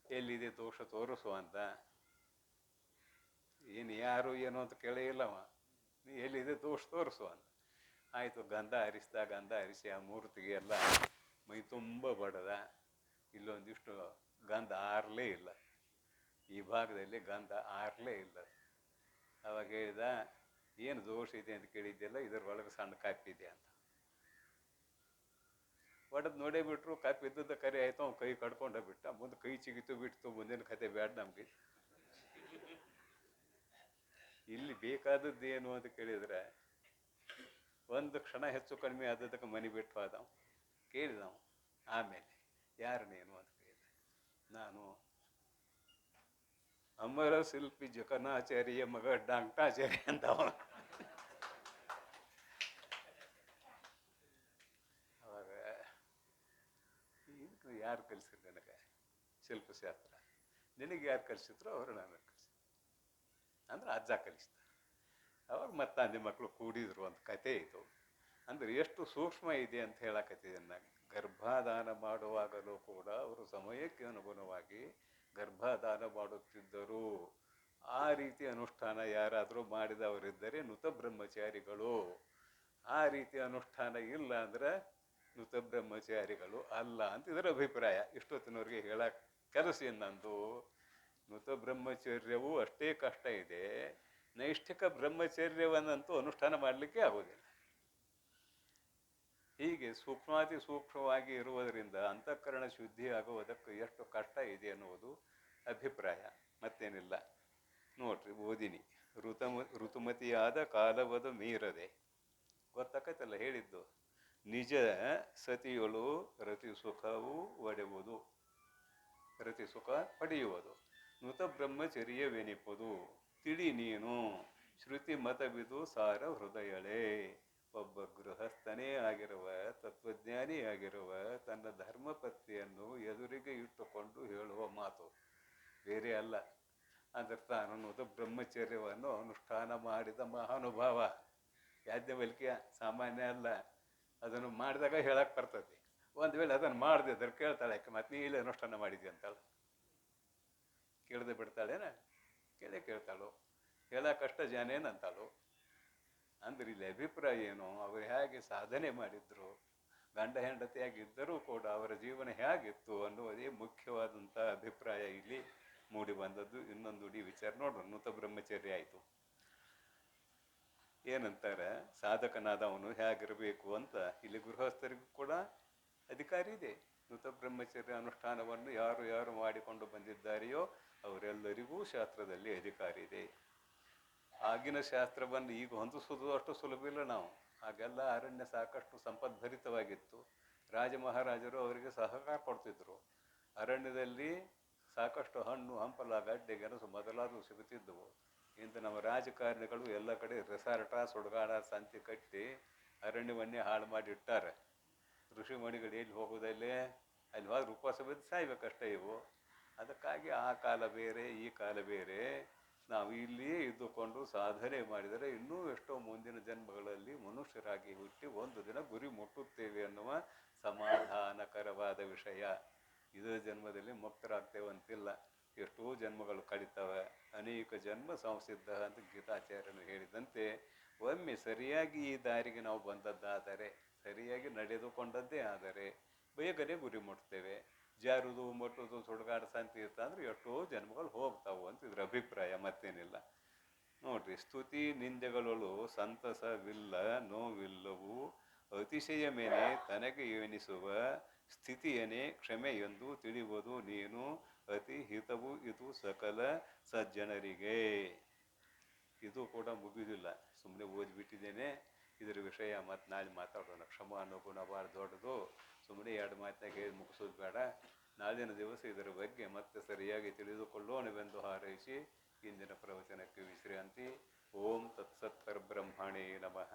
ಎಲ್ಲಿದೆ ದೋಷ ತೋರಿಸು ಅಂತ. ಏನು ಯಾರು ಏನು ಅಂತ ಕೇಳೇ ಇಲ್ಲವ. ನೀ ಎಲ್ಲಿದೆ ದೋಷ ತೋರಿಸು ಅಂತ. ಆಯಿತು, ಗಂಧ ಹರಿಸಿ ಆ ಮೂರ್ತಿಗೆ ಎಲ್ಲ ಮೈ ತುಂಬ ಬಡದ. ಇಲ್ಲೊಂದಿಷ್ಟು ಗಂಧ ಆರಲೇ ಇಲ್ಲ, ಈ ಭಾಗದಲ್ಲಿ ಗಂಧ ಆರಲೇ ಇಲ್ಲ. ಅವಾಗ ಹೇಳಿದ, ಏನು ದೋಷ ಇದೆ ಅಂತ ಕೇಳಿದ್ದೆಲ್ಲ, ಇದರೊಳಗೆ ಸಣ್ಣ ಕಾಪಿದೆ ಅಂತ. ಒಡೆದು ನೋಡೇ ಬಿಟ್ರು. ಕಾಪಿ ಇದ್ದದ್ದು ಕರೆ ಆಯಿತು. ಅವ್ನು ಕೈ ಕಡ್ಕೊಂಡೇ ಬಿಟ್ಟ. ಮುಂದೆ ಕೈ ಚಿಗಿತು ಬಿಡ್ತು. ಮುಂದಿನ ಕತೆ ಬೇಡ ನಮಗೆ. ಇಲ್ಲಿ ಬೇಕಾದದ್ದೇನು ಅಂತ ಕೇಳಿದ್ರೆ, ಒಂದು ಕ್ಷಣ ಹೆಚ್ಚು ಕಡಿಮೆ ಆದದಕ್ಕೆ ಮನೆ ಬಿಟ್ಟು ಹೋದವು. ಕೇಳಿದವು ಆಮೇಲೆ, ಯಾರು ನೀನು ಅಂತ ಕೇಳಿದೆ. ನಾನು ಅಮರ ಶಿಲ್ಪಿ ಜಕಣಾಚಾರ್ಯ ಮಗ ಡಾಂಕಣಾಚಾರ್ಯ ಅಂತವ. ಅವಾಗ ಯಾರು ಕಲಿಸಿದ್ರು ನನಗೆ ಶಿಲ್ಪಶಾಸ್ತ್ರ? ನಿನಗೆ ಯಾರು ಕಲಿಸಿದ್ರು ಅವರು ನನಗೆ ಕಲಿಸಿದ್ರು ಅಂದ್ರೆ ಅಜ್ಜ ಕಲಿಸ್ತಾರೆ. ಅವಾಗ ಮತ್ತೆ ತಂದೆ ಮಕ್ಕಳು ಕೂಡಿದ್ರು ಅಂತ ಕತೆ ಇದು. ಅಂದ್ರೆ ಎಷ್ಟು ಸೂಕ್ಷ್ಮ ಇದೆ ಅಂತ ಹೇಳಕತ್ತಿದ್ದೇನೆ ನಾನು. ಗರ್ಭಾಧಾನ ಮಾಡುವಾಗಲೂ ಕೂಡ ಅವರು ಸಮಯಕ್ಕೆ ಅನುಗುಣವಾಗಿ ಗರ್ಭಾಧಾನ ಮಾಡುತ್ತಿದ್ದರು. ಆ ರೀತಿ ಅನುಷ್ಠಾನ ಯಾರಾದರೂ ಮಾಡಿದವರಿದ್ದರೆ ನುತ ಬ್ರಹ್ಮಚಾರಿಗಳು. ಆ ರೀತಿ ಅನುಷ್ಠಾನ ಇಲ್ಲ ಅಂದ್ರೆ ನುತ ಬ್ರಹ್ಮಚಾರಿಗಳು ಅಲ್ಲ ಅಂತ ಇದರ ಅಭಿಪ್ರಾಯ. ಇಷ್ಟೊತ್ತಿನವ್ರಿಗೆ ಹೇಳಕ್ಕೆ ಕೆಲಸ ನಂದು. ನುತ ಬ್ರಹ್ಮಚರ್ಯವೂ ಅಷ್ಟೇ ಕಷ್ಟ ಇದೆ, ನೈಷ್ಠಿಕ ಬ್ರಹ್ಮಚರ್ಯವನ್ನಂತೂ ಅನುಷ್ಠಾನ ಮಾಡಲಿಕ್ಕೆ ಆಗೋದಿಲ್ಲ. ಹೀಗೆ ಸೂಕ್ಷ್ಮಾತಿ ಸೂಕ್ಷ್ಮವಾಗಿ ಇರುವುದರಿಂದ ಅಂತಃಕರಣ ಶುದ್ಧಿ ಆಗುವುದಕ್ಕೆ ಎಷ್ಟು ಕಷ್ಟ ಇದೆ ಅನ್ನುವುದು ಅಭಿಪ್ರಾಯ, ಮತ್ತೇನಿಲ್ಲ. ನೋಡ್ರಿ, ಓದಿನಿ. ಋತುಮತಿಯಾದ ಕಾಲವದ ಮೀರದೆ, ಗೊತ್ತಾಕತ್ತಲ್ಲ ಹೇಳಿದ್ದು. ನಿಜ ಸತಿಯೊಳು ರತಿ ಸುಖವು ಪಡೆಯುವುದು ನುತ ಬ್ರಹ್ಮಚರ್ಯವೆನಿಪುದು. ತಿಳಿ ನೀನು ಶ್ರುತಿ ಮತವಿದು ಸಾರ ಹೃದಯಳೇ. ಒಬ್ಬ ಗೃಹಸ್ಥನೇ ಆಗಿರುವ, ತತ್ವಜ್ಞಾನಿ ಆಗಿರುವ ತನ್ನ ಧರ್ಮಪತ್ನಿಯನ್ನು ಎದುರಿಗೆ ಇಟ್ಟುಕೊಂಡು ಹೇಳುವ ಮಾತು ಬೇರೆ ಅಲ್ಲ. ಅದರ ತಾನು ಬ್ರಹ್ಮಚರ್ಯವನ್ನು ಅನುಷ್ಠಾನ ಮಾಡಿದ ಮಹಾನುಭಾವ. ಯಾಜ್ಞವಲ್ಕ್ಯ ಸಾಮಾನ್ಯ ಅಲ್ಲ. ಅದನ್ನು ಮಾಡಿದಾಗ ಹೇಳಕ್ಕೆ ಬರ್ತದೆ. ಒಂದು ವೇಳೆ ಅದನ್ನು ಮಾಡದಿದ್ರೆ ಕೇಳ್ತಾಳೆ ಯಾಕೆ, ಮತ್ತೆ ನೀ ಇಲ್ಲಿ ಅನುಷ್ಠಾನ ಮಾಡಿದ್ವಿ ಅಂತಾಳೆ. ಕೇಳದೆ ಬಿಡ್ತಾಳೇನ? ಕೇಳ್ತಾಳು. ಹೇಳಕ್ಕಷ್ಟ ಜನೇನಂತಾಳು. ಅಂದ್ರೆ ಇಲ್ಲಿ ಅಭಿಪ್ರಾಯ ಏನು, ಅವರು ಹೇಗೆ ಸಾಧನೆ ಮಾಡಿದ್ರು, ಗಂಡ ಹೆಂಡತಿಯಾಗಿದ್ದರೂ ಕೂಡ ಅವರ ಜೀವನ ಹೇಗಿತ್ತು ಅನ್ನುವುದೇ ಮುಖ್ಯವಾದಂಥ ಅಭಿಪ್ರಾಯ ಇಲ್ಲಿ ಮೂಡಿ ಬಂದದ್ದು. ಇನ್ನೊಂದು ವಿಚಾರ ನೋಡ್ರಿ, ನೂತ ಬ್ರಹ್ಮಚರ್ಯ ಆಯಿತು. ಏನಂತಾರೆ, ಸಾಧಕನಾದವನು ಹೇಗಿರಬೇಕು ಅಂತ ಇಲ್ಲಿ ಗೃಹಸ್ಥರಿಗೂ ಕೂಡ ಅಧಿಕಾರಿ ಇದೆ. ನೂತ ಬ್ರಹ್ಮಚರ್ಯ ಅನುಷ್ಠಾನವನ್ನು ಯಾರು ಯಾರು ಮಾಡಿಕೊಂಡು ಬಂದಿದ್ದಾರೆಯೋ ಅವರೆಲ್ಲರಿಗೂ ಶಾಸ್ತ್ರದಲ್ಲಿ ಅಧಿಕಾರಿ ಇದೆ. ಆಗಿನ ಶಾಸ್ತ್ರವನ್ನು ಈಗ ಹೊಂದಿಸೋದು ಅಷ್ಟು ಸುಲಭ ಇಲ್ಲ ನಾವು. ಹಾಗೆಲ್ಲ ಅರಣ್ಯ ಸಾಕಷ್ಟು ಸಂಪದ್ಭರಿತವಾಗಿತ್ತು. ರಾಜ ಮಹಾರಾಜರು ಅವರಿಗೆ ಸಹಕಾರ ಕೊಡ್ತಿದ್ರು. ಅರಣ್ಯದಲ್ಲಿ ಸಾಕಷ್ಟು ಹಣ್ಣು ಹಂಪಲ ಗಡ್ಡೆ ಗೆಣಸು ಮೊದಲಾದವು ಸಿಗುತ್ತಿದ್ದವು. ಇಂದು ನಮ್ಮ ರಾಜಕಾರಣಿಗಳು ಎಲ್ಲ ಕಡೆ ರೆಸಾರ್ಟ ಸುಡುಗಾಡ ಸಂತಿ ಕಟ್ಟಿ ಅರಣ್ಯವನ್ನೇ ಹಾಳು ಮಾಡಿಟ್ಟಾರೆ. ಋಷಿಮಣಿಗಳು ಎಲ್ಲಿ ಹೋಗೋದಲ್ಲೇ ಅಲ್ಲಿ ಹೋದ್ರೆ ಉಪವಾಸ ಬಿದ್ದು ಸಾಯ್ಬೇಕಷ್ಟೇ ಇವು. ಅದಕ್ಕಾಗಿ ಆ ಕಾಲ ಬೇರೆ ಈ ಕಾಲ ಬೇರೆ. ನಾವು ಇಲ್ಲಿಯೇ ಇದ್ದುಕೊಂಡು ಸಾಧನೆ ಮಾಡಿದರೆ ಇನ್ನೂ ಎಷ್ಟೋ ಮುಂದಿನ ಜನ್ಮಗಳಲ್ಲಿ ಮನುಷ್ಯರಾಗಿ ಹುಟ್ಟಿ ಒಂದು ದಿನ ಗುರಿ ಮುಟ್ಟುತ್ತೇವೆ ಅನ್ನುವ ಸಮಾಧಾನಕರವಾದ ವಿಷಯ. ಇದೇ ಜನ್ಮದಲ್ಲಿ ಮುಕ್ತರಾಗ್ತೇವಂತಿಲ್ಲ, ಎಷ್ಟೋ ಜನ್ಮಗಳು ಕಳೀತವೆ. ಅನೇಕ ಜನ್ಮ ಸಂಸಿದ್ಧ ಅಂತ ಗೀತಾಚಾರ್ಯನು ಹೇಳಿದಂತೆ, ಒಮ್ಮೆ ಸರಿಯಾಗಿ ಈ ದಾರಿಗೆ ನಾವು ಬಂದದ್ದಾದರೆ, ಸರಿಯಾಗಿ ನಡೆದುಕೊಂಡದ್ದೇ ಆದರೆ ಬೇಗನೆ ಗುರಿ ಮುಟ್ತೇವೆ. ಜಾರುದು ಮಟ್ಟುದು ಸುಡುಗಾಡು ಸಂತಿ ಇರ್ತಂದ್ರೆ ಎಷ್ಟೋ ಜನ್ಮಗಳು ಹೋಗ್ತಾವು ಅಂತ ಇದ್ರ ಅಭಿಪ್ರಾಯ, ಮತ್ತೇನಿಲ್ಲ. ನೋಡ್ರಿ, ಸ್ತುತಿ ನಿಂದೆಗಳಳು ಸಂತಸವಿಲ್ಲ ನೋವಿಲ್ಲವು, ಅತಿಶಯ ಮೇಲೆ ತನಗೆ ಎನಿಸುವ ಸ್ಥಿತಿಯನೇ ಕ್ಷಮೆ ಎಂದು ತಿಳಿಯುವುದು ನೀನು, ಅತಿ ಹಿತವು ಇದು ಸಕಲ ಸಜ್ಜನರಿಗೆ. ಇದು ಕೂಡ ಮುಗಿದಿಲ್ಲ, ಸುಮ್ಮನೆ ಓದಿಬಿಟ್ಟಿದ್ದೇನೆ. ಇದರ ವಿಷಯ ಮತ್ತು ನಾಳೆ ಮಾತಾಡೋಣ. ಕ್ಷಮ ಅನ್ನೋ ಗುಣ ಭಾಳ ದೊಡ್ಡದು. ಸುಮ್ಮನೆ ಎರಡು ಮಾತಿನಾಗ ಹೇಳಿ ಮುಗಿಸೋದು ಬೇಡ. ನಾಳಿನ ದಿವಸ ಇದರ ಬಗ್ಗೆ ಮತ್ತೆ ಸರಿಯಾಗಿ ತಿಳಿದುಕೊಳ್ಳೋಣವೆಂದು ಹಾರೈಸಿ ಇಂದಿನ ಪ್ರವಚನಕ್ಕೆ ವಿಶ್ರಾಂತಿ. ಓಂ ತತ್ಸತ್ ಪರಬ್ರಹ್ಮಣೇ ನಮಃ.